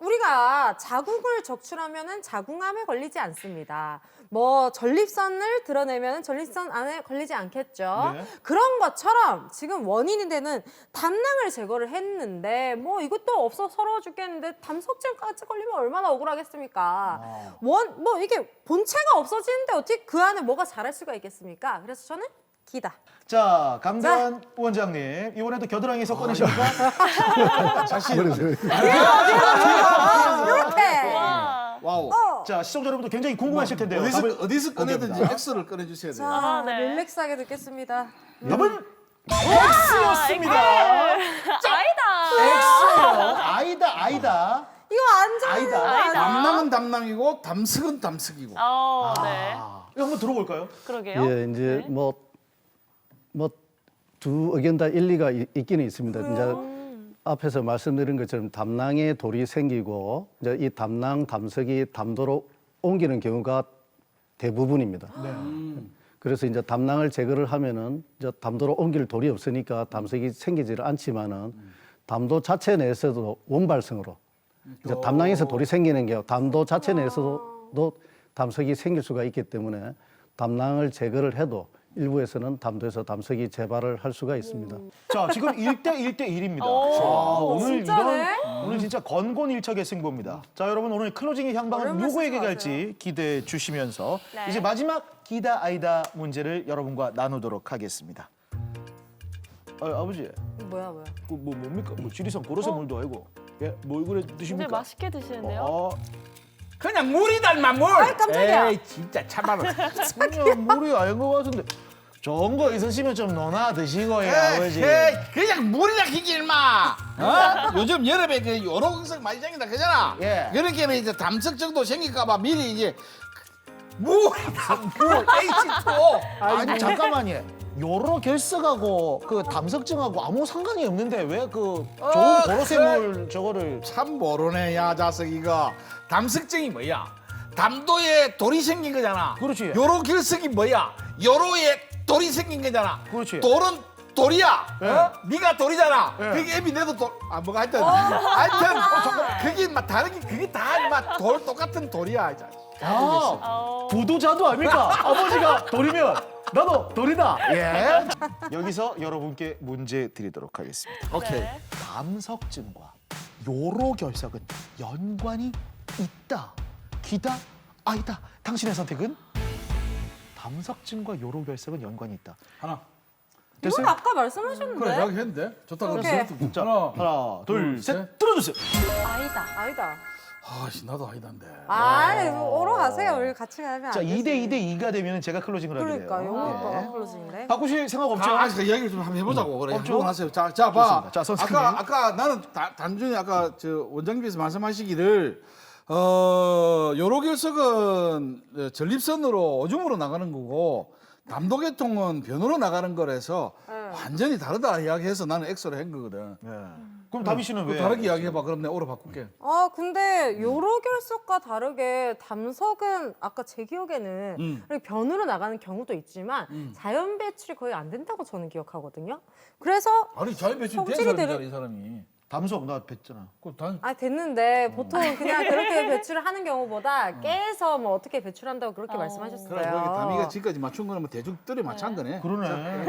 우리가 자궁을 적출하면은 자궁암에 걸리지 않습니다. 뭐 전립선을 드러내면 전립선 안에 걸리지 않겠죠.
네.
그런 것처럼 지금 원인이 되는 담낭을 제거를 했는데 뭐 이것도 없어 서러워 죽겠는데 담석증까지 걸리면 얼마나 억울하겠습니까? 뭐 이게 본체가 없어지는데 어떻게 그 안에 뭐가 자랄 수가 있겠습니까? 그래서 저는 기다.
자, 강대한 원장님. 이번에도 겨드랑이에서 꺼내십니까?
자신.
이렇게.
와우.
자, 시청자 여러분도 굉장히 궁금하실 텐데요.
어디서 꺼내든지
공개합니다.
X를 꺼내주셔야 돼요.
자,
네.
릴렉스하게 듣겠습니다.
답은 X였습니다.
아이다.
X요. 아이다.
이거 안전한 거
아니다.
아니야?
담낭은 담낭이고 담석은 담석이고.
네.
이거 한번 들어볼까요?
그러게요.
예, 이제
네.
뭐 두 의견 다 일리가 있기는 있습니다. 이제 앞에서 말씀드린 것처럼 담낭에 돌이 생기고 이제 이 담낭, 담석이 담도로 옮기는 경우가 대부분입니다. 그래서 이제 담낭을 제거를 하면은 이제 담도로 옮길 돌이 없으니까 담석이 생기지를 않지만은 담도 자체 내에서도 원발성으로 이제 담낭에서 돌이 생기는 게 담도 자체 내에서도 담석이 생길 수가 있기 때문에 담낭을 제거를 해도 일부에서는 담도에서 담석이 재발을 할 수가 있습니다.
자, 지금 1대1대1입니다. 오늘 진짜 건곤일척의 승부입니다. 자, 여러분 오늘 클로징의 향방은
어려운
누구에게
말씀
갈지 기대해 주시면서
네.
이제 마지막 기다 아이다 문제를 여러분과 나누도록 하겠습니다. 아버지,
뭐야?
뭡니까? 뭐 지리산 고로쇠 물도 아니고, 예, 뭘 그래
굉장히
드십니까?
맛있게 드시는데요.
어,
그냥 물이 닮아 물.
아이, 깜짝이야.
에이 진짜 참말로.
그냥 물이 아닌 것 같은데. 좋은 거 있으시면 좀 넣어놔 드시고, 예, 아버지.
에이, 그냥 물이나 기길 마. 어? 요즘 여름에 그 요로경색 많이 생긴다 그잖아.
예.
그러니까 이제 담석 정도 생길까봐 미리 이제 물이다 물 H2O.
아니 잠깐만요. 요로 결석하고 그 담석증하고 아무 상관이 없는데 왜 그 좋은 고로쇠물 저거를
참 모르네 야 자석 이거. 담석증이 뭐야? 담도에 돌이 생긴 거잖아.
그렇지.
요로 결석이 뭐야? 요로에 돌이 생긴 거잖아.
그렇지.
돌은 돌이야.
예.
어? 네가 돌이잖아.
예.
그게 애비 내도 돌. 아 뭐가 하여튼 그게 막 다르게 그게 다 막 돌 똑같은 돌이야.
부도자도 아닙니까? 아버지가 돌이면 나도 돌이다. 예. 여기서 여러분께 문제 드리도록 하겠습니다.
오케이.
네.
담석증과 요로 결석은 연관이 있다. 기다 아니다. 당신의 선택은? 담석증과 요로 결석은 연관이 있다.
하나.
이건
됐어요?
아까 말씀하셨는데.
그래 여기 했는데 좋다.
오케이.
자, 하나, 둘,
둘,
셋.
셋.
들어주세요.
아니다.
아니다.
아씨 나도 아니던데.
오러 가세요. 우리 같이 가면
자,
안
2대
되지.
2대 2가 되면 제가 클로징을 하게 돼요.
그러니까 용호 오빠가
예.
클로징이래.
바꾸실 생각 없죠?
그 이야기를 좀 한번 해보자고 그래.
없죠?
해보고 나세요. 자, 봐.
좋습니다. 자, 선생님.
아까 나는 단순히 아까 저 원장님께서 말씀하시기를 요로 결석은 전립선으로 오줌으로 나가는 거고 담도계통은 변으로 나가는 거라서 완전히 다르다 이야기해서 나는 X로 한 거거든.
예. 그럼 다비 씨는 왜?
다르게 이야기해봐. 그럼 내가 오로 바꿀게.
근데 요로 결석과 다르게 담석은 아까 제 기억에는 이렇게 변으로 나가는 경우도 있지만 자연 배출이 거의 안 된다고 저는 기억하거든요. 그래서
아니 자연 배출 된
성질이
사람이잖아 이 사람이.
담석 나 뵀잖아.
됐는데 보통 그냥 그렇게 배출을 하는 경우보다 깨서 뭐 어떻게 배출한다고 그렇게 말씀하셨어요.
그래 여기 다미가 지금까지 맞춘 거는 뭐 대충 뜰에 맞춘 거네.
그러네.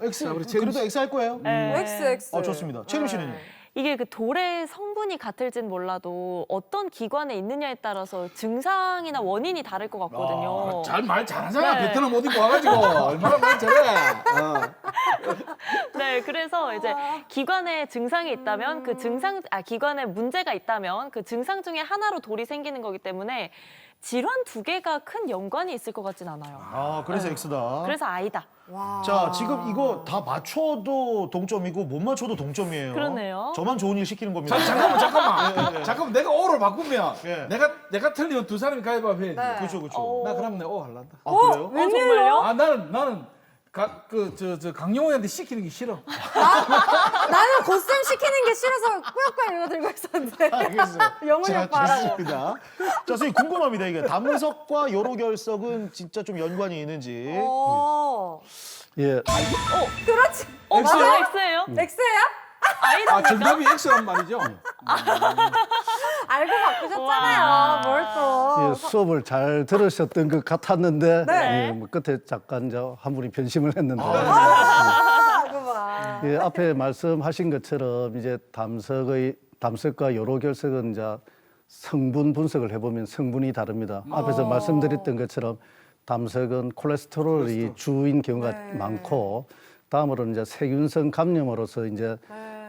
X.
자, 우리 채림
그래도 X 할 거예요?
XX.
좋습니다. 채림 씨는요?
이게 그 돌의 성분이 같을진 몰라도 어떤 기관에 있느냐에 따라서 증상이나 원인이 다를 것 같거든요.
말 잘하잖아.
네.
베트남 옷 입고 와가지고 얼마나 말 잘해.
네, 그래서 이제 기관에 증상이 있다면 그 기관에 문제가 있다면 그 증상 중에 하나로 돌이 생기는 거기 때문에 질환 두 개가 큰 연관이 있을 것 같진 않아요.
그래서 X다.
그래서 아니다.
자, 지금 이거 다 맞춰도 동점이고 못 맞춰도 동점이에요.
그러네요.
저만 좋은 일 시키는 겁니다.
잠깐만 내가 O를 바꾸면
예.
내가 틀리면 두 사람이 가위바위보 해야지.
네.
그렇죠.
나 그럼 내가 O 할란다.
그래요?
정말요?
나는 저 강용호한테 시키는 게 싫어.
나는 고쌤 시키는 게 싫어서 꾸역꾸역 이거 들고 있었는데.
알겠어요.
영훈이
자,
오빠라고.
좋습니다. 자, 선생님 궁금합니다. 이게 담석과 요로 결석은 진짜 좀 연관이 있는지.
예,
그렇지.
맞아요? X예요?
X예요?
아 정답이 X란 말이죠.
알고 바꾸셨잖아요. 뭘 또.
예, 수업을 잘 들으셨던 것 같았는데
네.
예, 뭐 끝에 잠깐 한 분이 변심을 했는데
그만.
예, 앞에 말씀하신 것처럼 이제 담석과 요로 결석은 이제 성분 분석을 해보면 성분이 다릅니다. 앞에서 말씀드렸던 것처럼 담석은 콜레스테롤이 주인 경우가 많고 다음으로는 이제 세균성 감염으로서 이제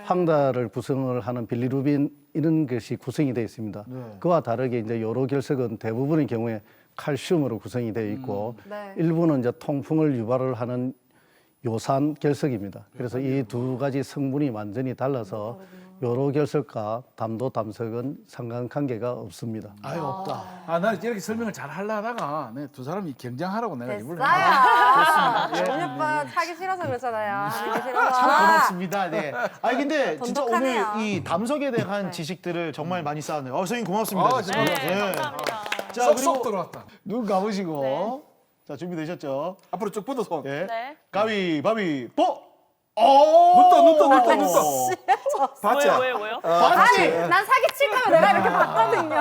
황달을 구성을 하는 빌리루빈 이런 것이 구성이 되어 있습니다. 그와 다르게 이제 요로 결석은 대부분의 경우에 칼슘으로 구성이 되어 있고
네.
일부는 이제 통풍을 유발을 하는 요산 결석입니다. 그래서 이 두 가지 성분이 완전히 달라서 요로 결석과 담도 담석은 상관관계가 없습니다.
아예 없다.
아, 나는 이렇게 설명을 잘 하려다가 네, 두 사람이 경쟁하라고 내가 일부러.
됐어요. 정오빠 하기 싫어서 그랬잖아요. 하기 싫어서.
참 고맙습니다. 네. 아니 근데 진짜
돈독하네요.
오늘 이 담석에 대한 지식들을 정말 많이 쌓았네요. 선생님 고맙습니다.
아,
진짜.
진짜.
네, 감사합니다.
자,
쏙쏙
그리고
들어왔다.
눈 감으시고.
네.
자, 준비되셨죠?
앞으로 쭉 뻗어 손.
예.
네.
가위바위보.
눈 떠. 봤지?
왜요?
아니, 난 사기칠 거면 내가 이렇게 봤거든요.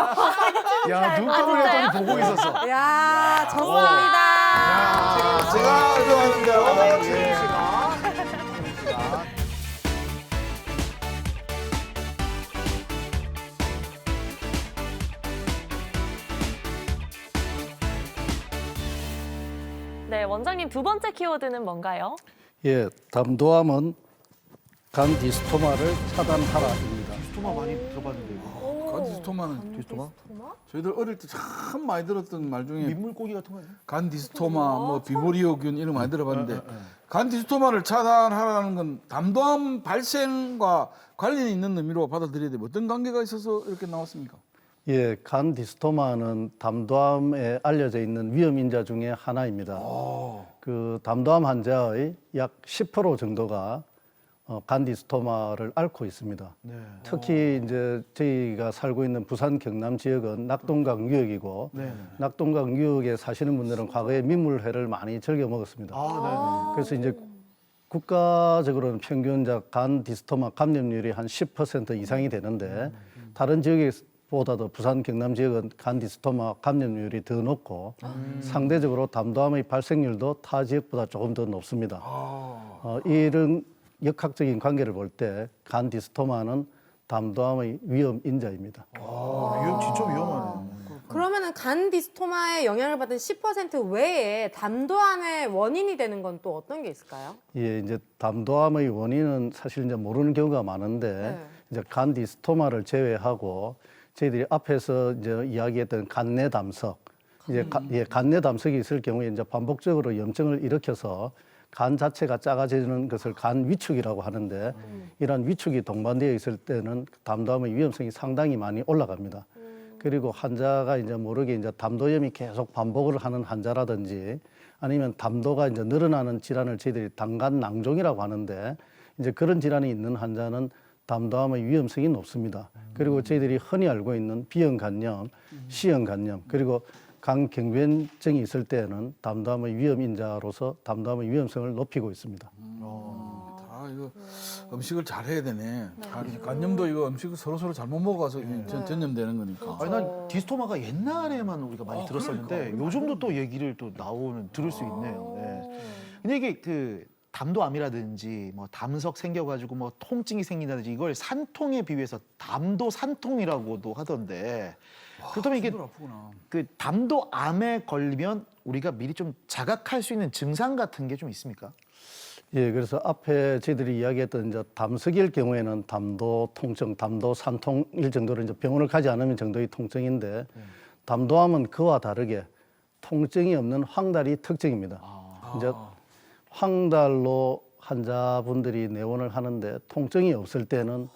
야, 눈 감으려더니 보고 있었어.
야, 졌습니다.
자, 제가 설명하는 대로
최윤 씨가.
네, 원장님 두 번째 키워드는 뭔가요?
예, 담도암은 간 디스토마를 차단하라입니다.
스토마 많이 들어봤는데.
간디스토마는
디스토마?
저희들 어릴 때 참 많이 들었던 말 중에
민물고기 같은 거 아니야?
간디스토마, 뭐 비보리오균 이런 거 많이 들어봤는데 간디스토마를 차단하라는 건 담도암 발생과 관련이 있는 의미로 받아들여야 돼. 어떤 관계가 있어서 이렇게 나왔습니까?
예, 간 디스토마는 담도암에 알려져 있는 위험 인자 중에 하나입니다. 그 담도암 환자의 약 10% 정도가 간 디스토마를 앓고 있습니다.
네.
특히 이제 저희가 살고 있는 부산 경남 지역은 낙동강 유역이고
네.
낙동강 유역에 사시는 분들은 과거에 민물회를 많이 즐겨 먹었습니다.
아,
그래서 이제 국가적으로는 평균 간 디스토마 감염률이 한 10% 이상이 되는데 다른 지역보다도 부산 경남 지역은 간 디스토마 감염률이 더 높고 상대적으로 담도암의 발생률도 타 지역보다 조금 더 높습니다. 이런 역학적인 관계를 볼 때 간 디스토마는 담도암의 위험 인자입니다.
위험 진짜 위험하네.
그러면은 간 디스토마에 영향을 받은 10% 외에 담도암의 원인이 되는 건 또 어떤 게 있을까요?
예, 이제 담도암의 원인은 사실 이제 모르는 경우가 많은데
네.
이제 간 디스토마를 제외하고 저희들이 앞에서 이제 이야기했던 간내 담석, 이제 간내 담석이 있을 경우에 이제 반복적으로 염증을 일으켜서 간 자체가 작아지는 것을 간 위축이라고 하는데 이러한 위축이 동반되어 있을 때는 담도암의 위험성이 상당히 많이 올라갑니다. 그리고 환자가 이제 모르게 이제 담도염이 계속 반복을 하는 환자라든지 아니면 담도가 이제 늘어나는 질환을 저희들이 담간 낭종이라고 하는데 이제 그런 질환이 있는 환자는 담도암의 위험성이 높습니다. 그리고 저희들이 흔히 알고 있는 B형 간염, C형 간염, 그리고 간경변증이 있을 때는 담도암의 위험 인자로서 담도암의 위험성을 높이고 있습니다.
다 이거 음식을 잘 해야 되네. 간염도 이거 음식을 서로 잘못 먹어서 전염되는 거니까.
아니, 난 디스토마가 옛날에만 우리가 많이 들었었는데 요즘도 또 얘기를 또 들을 수 있네요. 네. 근데 이게 그 담도암이라든지 뭐 담석 생겨가지고 뭐 통증이 생긴다든지 이걸 산통에 비유해서 담도 산통이라고도 하던데 그렇다면 이게
아프구나.
그 담도암에 걸리면 우리가 미리 좀 자각할 수 있는 증상 같은 게 좀 있습니까?
예, 그래서 앞에 저희들이 이야기했던 이제 담석일 경우에는 담도 통증, 담도 산통일 정도로 이제 병원을 가지 않으면 정도의 통증인데 담도암은 그와 다르게 통증이 없는 황달이 특징입니다. 이제 황달로 환자분들이 내원을 하는데 통증이 없을 때는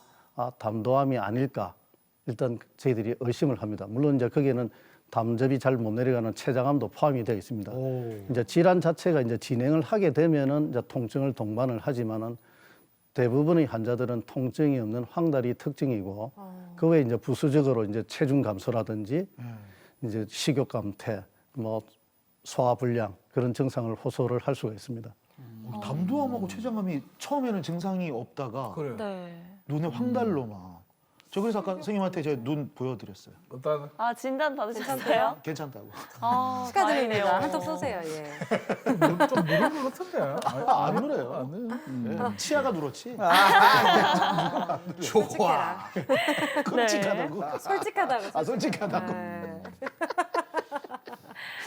담도암이 아닐까 일단 저희들이 의심을 합니다. 물론 이제 거기에는 담즙이 잘 못 내려가는 췌장암도 포함이 되어 있습니다. 이제 질환 자체가 이제 진행을 하게 되면은 이제 통증을 동반을 하지만은 대부분의 환자들은 통증이 없는 황달이 특징이고 그 외에 이제 부수적으로 이제 체중 감소라든지 이제 식욕 감퇴, 뭐 소화 불량 그런 증상을 호소를 할 수가 있습니다.
담도암하고 췌장암이 처음에는 증상이 없다가
그래.
네.
눈에 황달로만. 저 그래서 아까 선생님한테 제가 눈 보여드렸어요.
일단
아, 진단 받으셨어요?
괜찮다고.
아,
축하드립니다.
다행이네요.
한턱 쏘세요. 예.
좀 누른 것 같은데.
안 누래요. 네. 치아가 누렇지.
좋아.
끔찍하다고.
솔직하다고.
솔직하다고.
네.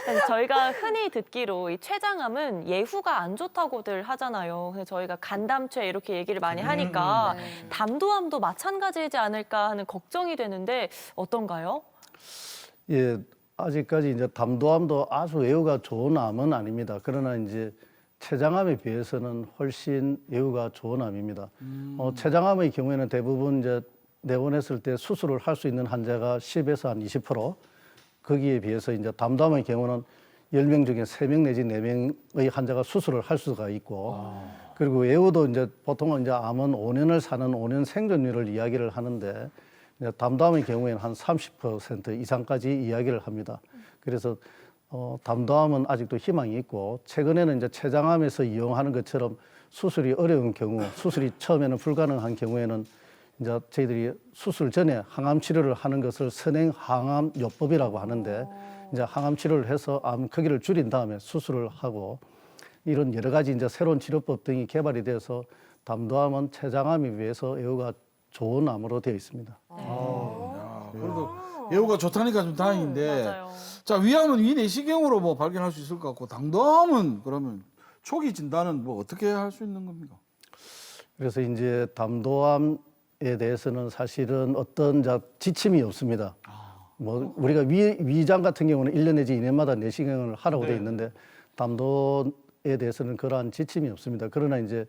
그래서 저희가 흔히 듣기로 이 췌장암은 예후가 안 좋다고들 하잖아요. 그래서 저희가 간담체 이렇게 얘기를 많이 하니까 담도암도 마찬가지이지 않을까 하는 걱정이 되는데 어떤가요?
예, 아직까지 이제 담도암도 아주 예후가 좋은 암은 아닙니다. 그러나 이제 췌장암에 비해서는 훨씬 예후가 좋은 암입니다. 췌장암의 경우에는 대부분 이제 내원했을 때 수술을 할 수 있는 환자가 10에서 한 20%, 거기에 비해서 이제 담도암의 경우는 10명 중에 3명 내지 4명의 환자가 수술을 할 수가 있고, 그리고 예후도 이제 보통은 이제 암은 5년을 사는 5년 생존율을 이야기를 하는데, 이제 담도암의 경우에는 한 30% 이상까지 이야기를 합니다. 그래서 담도암은 아직도 희망이 있고, 최근에는 이제 췌장암에서 이용하는 것처럼 수술이 어려운 경우, 수술이 처음에는 불가능한 경우에는 이제 저희들이 수술 전에 항암 치료를 하는 것을 선행 항암 요법이라고 하는데, 이제 항암 치료를 해서 암 크기를 줄인 다음에 수술을 하고, 이런 여러 가지 이제 새로운 치료법 등이 개발이 되어서 담도암은 췌장암에 비해서 예후가 좋은 암으로 되어 있습니다.
야, 그래도 예후가 좋다니까 좀 다행인데.
맞아요.
자, 위암은 위 내시경으로 뭐 발견할 수 있을 것 같고, 담도암은 그러면 초기 진단은 뭐 어떻게 할 수 있는 겁니까?
그래서 이제 담도암에 대해서는 사실은 어떤 지침이 없습니다. 뭐 우리가 위장 같은 경우는 1년 내지 2년마다 내시경을 하라고 돼 있는데, 담도에 대해서는 그러한 지침이 없습니다. 그러나 이제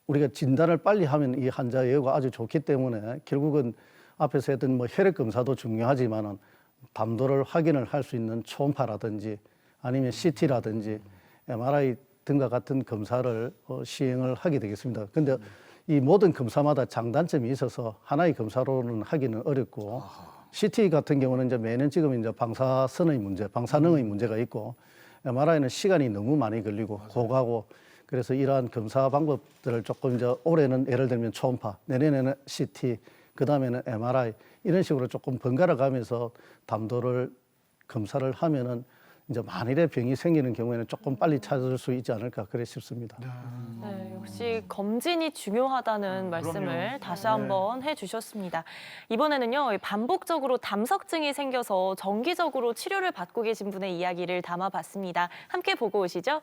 우리가 진단을 빨리 하면 이 환자 예후가 아주 좋기 때문에 결국은 앞에서 했던 뭐 혈액 검사도 중요하지만은 담도를 확인을 할 수 있는 초음파라든지 아니면 CT라든지 MRI 등과 같은 검사를 시행을 하게 되겠습니다. 근데 이 모든 검사마다 장단점이 있어서 하나의 검사로는 하기는 어렵고, CT 같은 경우는 이제 매년 찍으면 이제 방사선의 문제, 방사능의 문제가 있고, MRI는 시간이 너무 많이 걸리고 고가고, 그래서 이러한 검사 방법들을 조금 이제 올해는 예를 들면 초음파, 내년에는 CT, 그 다음에는 MRI 이런 식으로 조금 번갈아 가면서 담도를 검사를 하면은 이제 만일에 병이 생기는 경우에는 조금 빨리 찾을 수 있지 않을까 그래 싶습니다.
네, 역시 검진이 중요하다는 말씀을 다시 한번 해주셨습니다. 이번에는요, 반복적으로 담석증이 생겨서 정기적으로 치료를 받고 계신 분의 이야기를 담아봤습니다. 함께 보고 오시죠.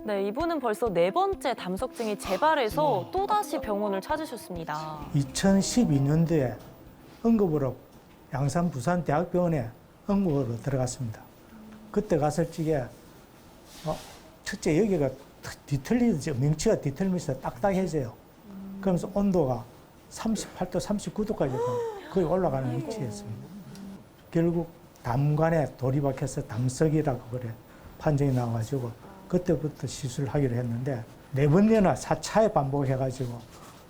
네, 이분은 벌써 4번째 담석증이 재발해서 또다시 병원을 찾으셨습니다.
2012년도에 응급으로 양산 부산대학병원에 응급으로 들어갔습니다. 그때 갔을 적에 첫째 여기가 뒤틀리듯이 명치가 뒤틀리면서 딱딱해져요. 그러면서 온도가 38도, 39도까지 거의 올라가는 위치였습니다. 결국 담관에 돌이 박혀서 담석이라고 그래 판정이 나와가지고 그때부터 시술하기로 했는데 4번째나 4차에 반복해가지고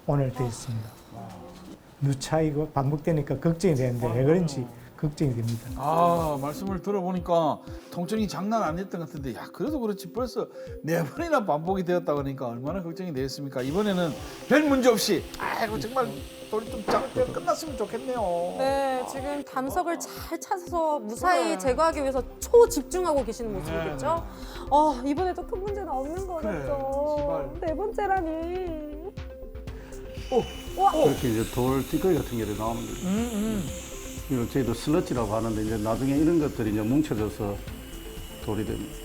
오늘 돼 있습니다. 누차 이거 반복되니까 걱정이 되는데 왜 그런지 걱정이 됩니다.
아, 말씀을 들어보니까 통증이 장난 아니었던 것 같은데, 야, 그래도 그렇지 벌써 4번이나 반복이 되었다 그러니까 얼마나 걱정이 되었습니까? 이번에는 별 문제 없이, 아이고 정말 돌이 좀 작을 때 끝났으면 좋겠네요.
네, 지금 담석을 잘 찾아서 무사히 제거하기 위해서 초집중하고 계시는 모습이겠죠? 이번에도 큰 문제는 없는 거겠죠?
제발.
4번째라니.
그렇게 이제 돌 찌꺼기 같은 게 나오는 거죠. 이거 저희도 슬러지라고 하는데 이제 나중에 이런 것들이 이제 뭉쳐져서 돌이 됩니다.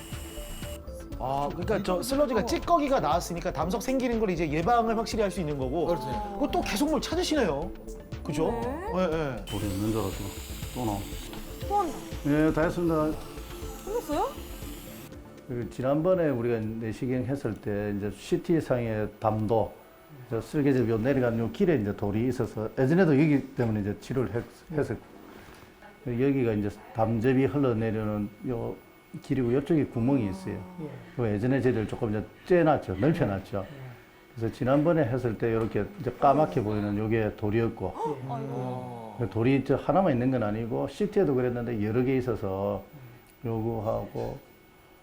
아, 그러니까 저 슬러지가 찌꺼기가 나왔으니까 담석 생기는 걸 이제 예방을 확실히 할 수 있는 거고.
그렇지.
그거 또 계속 뭘 찾으시네요. 그죠? 네. 네.
돌이 있는 줄 알았어. 또 나와.
또 한다.
네, 다 했습니다.
끝났어요?
그리고 지난번에 우리가 내시경 했을 때 이제 CT상의 담도, 쓸개즙 요 내려가는 요 길에 이제 돌이 있어서 예전에도 여기 때문에 이제 치료를 해서 여기가 이제 담즙이 흘러내려는 요 길이고 이쪽에 구멍이 있어요. 그 예전에 저희들 조금 이제 쬐놨죠, 넓혀놨죠. 그래서 지난번에 했을 때 이렇게 이제 까맣게 보이는 요게 돌이었고, 돌이 저 하나만 있는 건 아니고 CT에도 그랬는데 여러 개 있어서 요거하고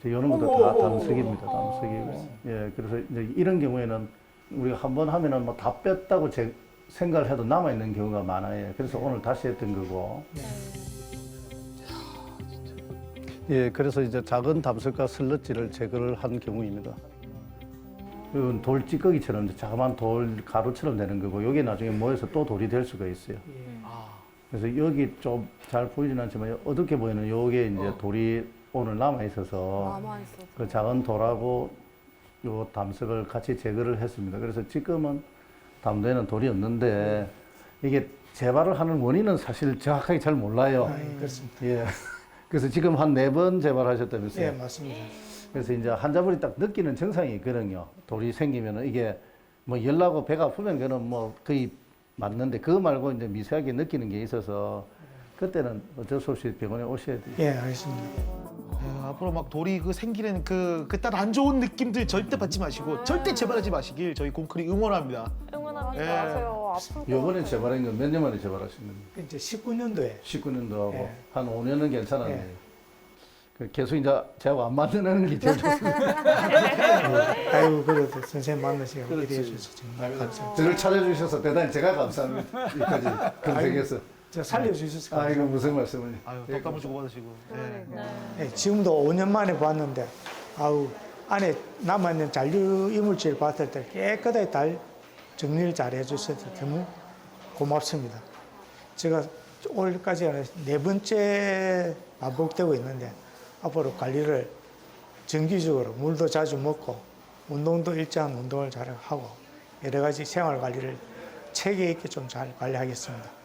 이런 것도 다 담석입니다. 담석이고. 예, 그래서 이제 이런 경우에는 우리가 한번 하면은 뭐 다 뺐다고 생각을 해도 남아 있는 경우가 많아요. 그래서 오늘 다시 했던 거고. 예, 그래서 이제 작은 담석과 슬러지를 제거를 한 경우입니다. 이건 돌 찌꺼기처럼 이제 자그마한 돌 가루처럼 되는 거고, 여기 나중에 모여서 또 돌이 될 수가 있어요. 그래서 여기 좀 잘 보이진 않지만 어둡게 보이는 요게 이제 돌이 오늘 남아 있어서 그 작은 돌하고 요 담석을 같이 제거를 했습니다. 그래서 지금은 담도에는 돌이 없는데 이게 재발을 하는 원인은 사실 정확하게 잘 몰라요.
그렇습니다.
예. 그래서 지금 한 4번 재발하셨다면서요?
예, 맞습니다.
그래서 이제 환자분이 딱 느끼는 증상이 있거든요. 돌이 생기면은 이게 뭐 열나고 배가 아프면 그는 뭐 거의 맞는데 그거 말고 이제 미세하게 느끼는 게 있어서 그때는 어쩔 수 없이 병원에 오셔야 돼요.
예, 알겠습니다.
앞으로 막 돌이 그 생기는 그딴 안 좋은 느낌들 절대 받지 마시고 절대 재발하지 마시길 저희 콩쿨이 응원합니다.
응원합니다.
예.
맞아요. 아플 것
요번에
같아요.
재발한 건 몇 년 만에 재발하신 겁니까?
이제 19년도에
19년도 하고
예.
한 5년은 괜찮았네요.
예.
그 계속 이제 저하고 안 맞는 게 제일 좋습니다.
아이고 그래도 선생님 만나시고
그렇지.
이래 주셔서 정말 감사합니다.
저를 찾아주셔서 대단히 제가 감사합니다. 여기까지 근생해서.
저 살려주셔서
아, 이거
감사합니다.
무슨 말씀을.
아유, 덕담을 주고받으시고. 예.
예, 지금도 5년 만에 봤는데 아우 안에 남아있는 잔류 이물질 봤을 때 깨끗하게 잘 정리를 잘 해주셔서 너무 고맙습니다. 제가 올까지 4번째 반복되고 있는데 앞으로 관리를 정기적으로 물도 자주 먹고 운동도 일정한 운동을 잘 하고 여러 가지 생활 관리를 체계 있게 좀 잘 관리하겠습니다.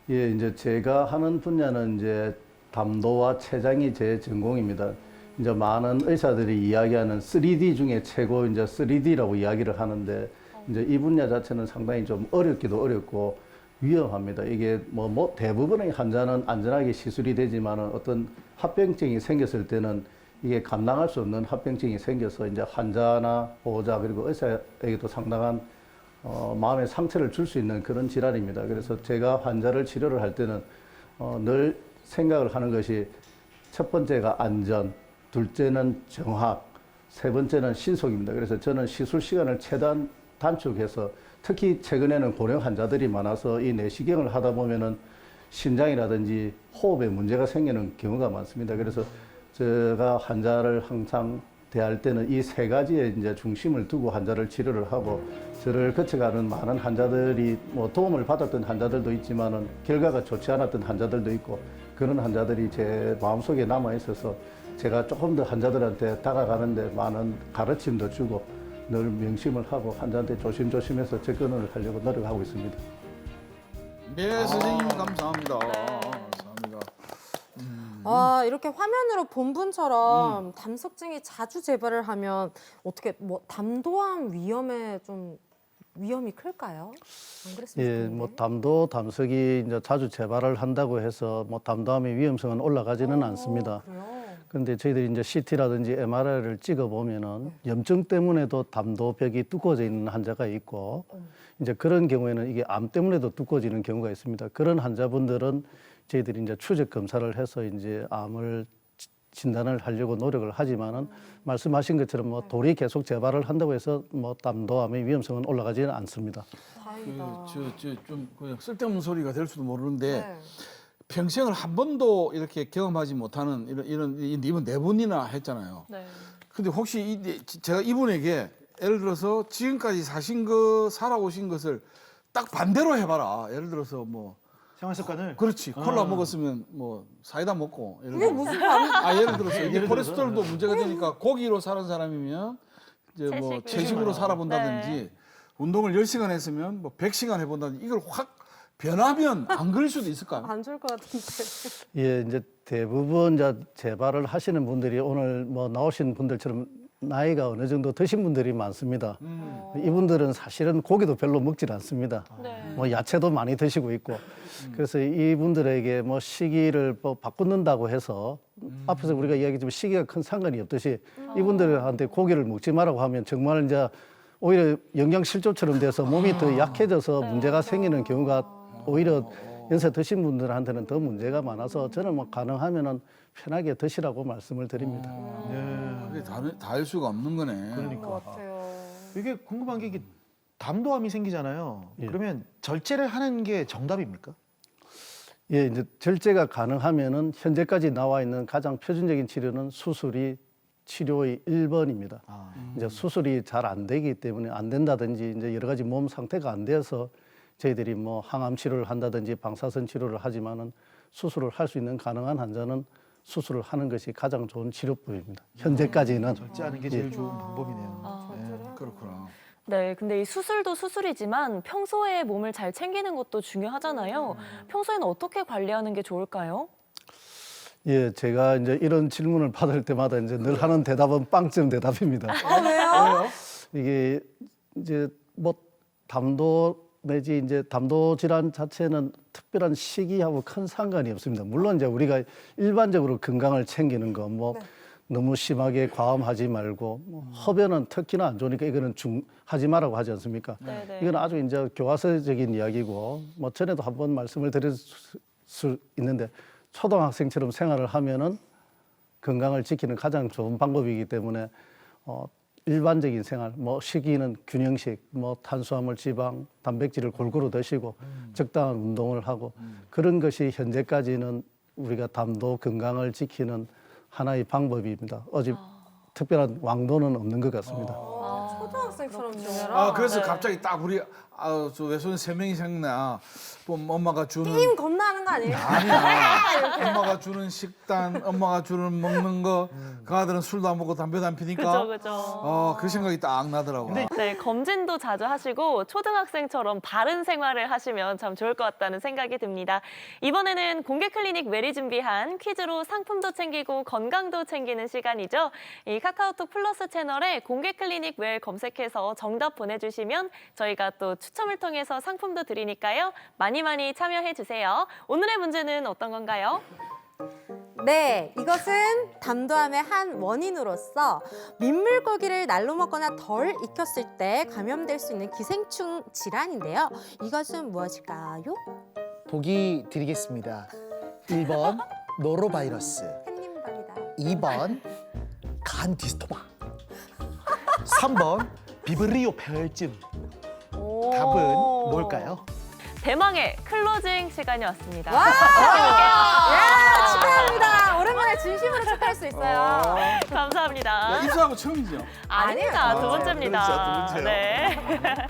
예, 이제 제가 하는 분야는 이제 담도와 췌장이 제 전공입니다. 이제 많은 의사들이 이야기하는 3D 중에 최고 이제 3D라고 이야기를 하는데 이제 이 분야 자체는 상당히 좀 어렵기도 어렵고 위험합니다. 이게 뭐 대부분의 환자는 안전하게 시술이 되지만은 어떤 합병증이 생겼을 때는 이게 감당할 수 없는 합병증이 생겨서 이제 환자나 보호자 그리고 의사에게도 상당한 마음의 상처를 줄 수 있는 그런 질환입니다. 그래서 제가 환자를 치료를 할 때는 늘 생각을 하는 것이 첫 번째가 안전, 둘째는 정확, 세 번째는 신속입니다. 그래서 저는 시술 시간을 최대한 단축해서 특히 최근에는 고령 환자들이 많아서 이 내시경을 하다 보면은 심장이라든지 호흡에 문제가 생기는 경우가 많습니다. 그래서 제가 환자를 항상 대할 때는 이 3가지에 이제 중심을 두고 환자를 치료를 하고 저를 거쳐가는 많은 환자들이 뭐 도움을 받았던 환자들도 있지만은 결과가 좋지 않았던 환자들도 있고 그런 환자들이 제 마음속에 남아 있어서 제가 조금 더 환자들한테 다가가는데 많은 가르침도 주고 늘 명심을 하고 환자한테 조심조심해서 접근을 하려고 노력하고 있습니다.
네, 선생님 감사합니다. 감사합니다.
아, 이렇게 화면으로 본 분처럼 담석증이 자주 재발을 하면 어떻게 뭐 담도암 위험에 좀 위험이 클까요? 안 그랬으면
예,
좋겠는데.
뭐 담도, 담석이 이제 자주 재발을 한다고 해서 뭐 담도암의 위험성은 올라가지는 않습니다.
그래요?
그런데 저희들이 이제 CT라든지 MRI를 찍어 보면은 염증 때문에도 담도벽이 두꺼워져 있는 환자가 있고 이제 그런 경우에는 이게 암 때문에도 두꺼워지는 경우가 있습니다. 그런 환자분들은 저희들이 이제 추적 검사를 해서 이제 암을 진단을 하려고 노력을 하지만은 말씀하신 것처럼 뭐 돌이 계속 재발을 한다고 해서 뭐 담도암의 위험성은 올라가지는 않습니다.
다행이다.
좀 그냥 쓸데없는 소리가 될 수도 모르는데
네.
평생을 한 번도 이렇게 경험하지 못하는 이런 이분 4번이나 했잖아요.
네.
근데 혹시 제가 이분에게 예를 들어서 지금까지 살아오신 것을 딱 반대로 해봐라. 예를 들어서 뭐
생활 습관을
그렇지 콜라 먹었으면 뭐 사이다 먹고 예를
이게
들어
무슨 말이
예를 들어서 이게 콜레스테롤도 문제가 되니까 고기로 사는 사람이면 이제 뭐
채식으로.
채식으로 살아본다든지
네.
운동을 10시간 했으면 뭐 100시간 해본다든지 이걸 확 변하면 안 그럴 수도 있을까요?
안 좋을 것 같은데.
예, 이제 대부분 이제 재발을 하시는 분들이 오늘 뭐 나오신 분들처럼 나이가 어느 정도 드신 분들이 많습니다. 이분들은 사실은 고기도 별로 먹질 않습니다.
네.
뭐 야채도 많이 드시고 있고 그래서 이분들에게 뭐 시기를 뭐 바꾼다고 해서 앞에서 우리가 이야기했지만 시기가 큰 상관이 없듯이 이분들한테 고기를 먹지 말라고 하면 정말 이제 오히려 영양실조처럼 돼서 몸이 더 약해져서 문제가 생기는 경우가 오히려 연세 드신 분들한테는 더 문제가 많아서 저는 뭐 가능하면은 편하게 드시라고 말씀을 드립니다.
그게 다 할 수가 없는 거네.
그런 것 같아요.
이게 궁금한 게 이게 담도암이 생기잖아요.
예.
그러면 절제를 하는 게 정답입니까?
예, 이제 절제가 가능하면은 현재까지 나와 있는 가장 표준적인 치료는 수술이 치료의 1번입니다. 이제 수술이 잘 안 되기 때문에 안 된다든지 이제 여러 가지 몸 상태가 안 돼서 저희들이 뭐 항암 치료를 한다든지 방사선 치료를 하지만은 수술을 할 수 있는 가능한 환자는 수술을 하는 것이 가장 좋은 치료법입니다. 현재까지는.
절제하는 게 제일 좋은 방법이네요.
그렇구나.
네, 근데 이 수술도 수술이지만 평소에 몸을 잘 챙기는 것도 중요하잖아요. 평소에는 어떻게 관리하는 게 좋을까요?
예, 제가 이제 이런 질문을 받을 때마다 이제 늘 하는 대답은 빵점 대답입니다.
왜요?
이게 이제 뭐 담도 내지 이제 담도 질환 자체는 특별한 시기하고 큰 상관이 없습니다. 물론 이제 우리가 일반적으로 건강을 챙기는 거 뭐 너무 심하게 과음하지 말고 뭐 흡연은 특히나 안 좋으니까 이거는 하지 말라고 하지 않습니까?
네네.
이건 아주 이제 교과서적인 이야기고 뭐 전에도 한번 말씀을 드릴 수 있는데 초등학생처럼 생활을 하면은 건강을 지키는 가장 좋은 방법이기 때문에 일반적인 생활, 뭐 식이는 균형식, 뭐 탄수화물, 지방, 단백질을 골고루 드시고 적당한 운동을 하고 그런 것이 현재까지는 우리가 담도 건강을 지키는 하나의 방법입니다. 특별한 왕도는 없는 것 같습니다.
초등학생처럼 지내라.
그래서
네.
갑자기 딱 우리 저 외손 3명이 생각나. 뭐 엄마가 주는
게임 겁나는 거 아니에요?
아니야. 엄마가 주는 식단, 엄마가 주는 먹는 거. 그 아들은 술도 안 먹고 담배도 안 피니까.
그죠.
그 생각이 딱 나더라고.
네, 검진도 자주 하시고 초등학생처럼 바른 생활을 하시면 참 좋을 것 같다는 생각이 듭니다. 이번에는 공개 클리닉 웰이 준비한 퀴즈로 상품도 챙기고 건강도 챙기는 시간이죠. 이 카카오톡 플러스 채널에 공개 클리닉 웰 검색해서 정답 보내주시면 저희가 또 추첨을 통해서 상품도 드리니까요. 많이 참여해 주세요. 오늘의 문제는 어떤 건가요?
네, 이것은 담도암의 한 원인으로서 민물고기를 날로 먹거나 덜 익혔을 때 감염될 수 있는 기생충 질환인데요. 이것은 무엇일까요?
보기 드리겠습니다. 1번 노로바이러스,
햇님밥이다.
2번 간 디스토마, 3번 비브리오 폐혈증. 답은 뭘까요?
대망의 클로징 시간이 왔습니다.
와! 축하합니다. 오랜만에 진심으로 축하할 수 있어요.
감사합니다.
입사하고 처음이죠?
아닙니다. 두 번째입니다.
그렇죠, 두 번째요.
네.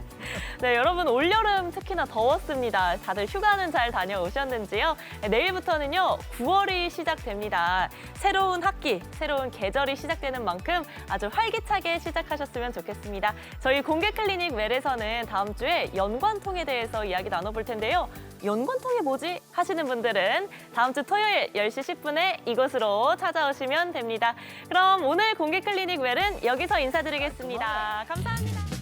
네, 여러분 올여름 특히나 더웠습니다. 다들 휴가는 잘 다녀오셨는지요? 내일부터는요 9월이 시작됩니다. 새로운 학기, 새로운 계절이 시작되는 만큼 아주 활기차게 시작하셨으면 좋겠습니다. 저희 공개 클리닉 웰에서는 다음 주에 연관통에 대해서 이야기 나눠볼 텐데요. 연관통이 뭐지? 하시는 분들은 다음 주 토요일 10시 10분에 이곳으로 찾아오시면 됩니다. 그럼 오늘 공개 클리닉 웰은 여기서 인사드리겠습니다. 감사합니다.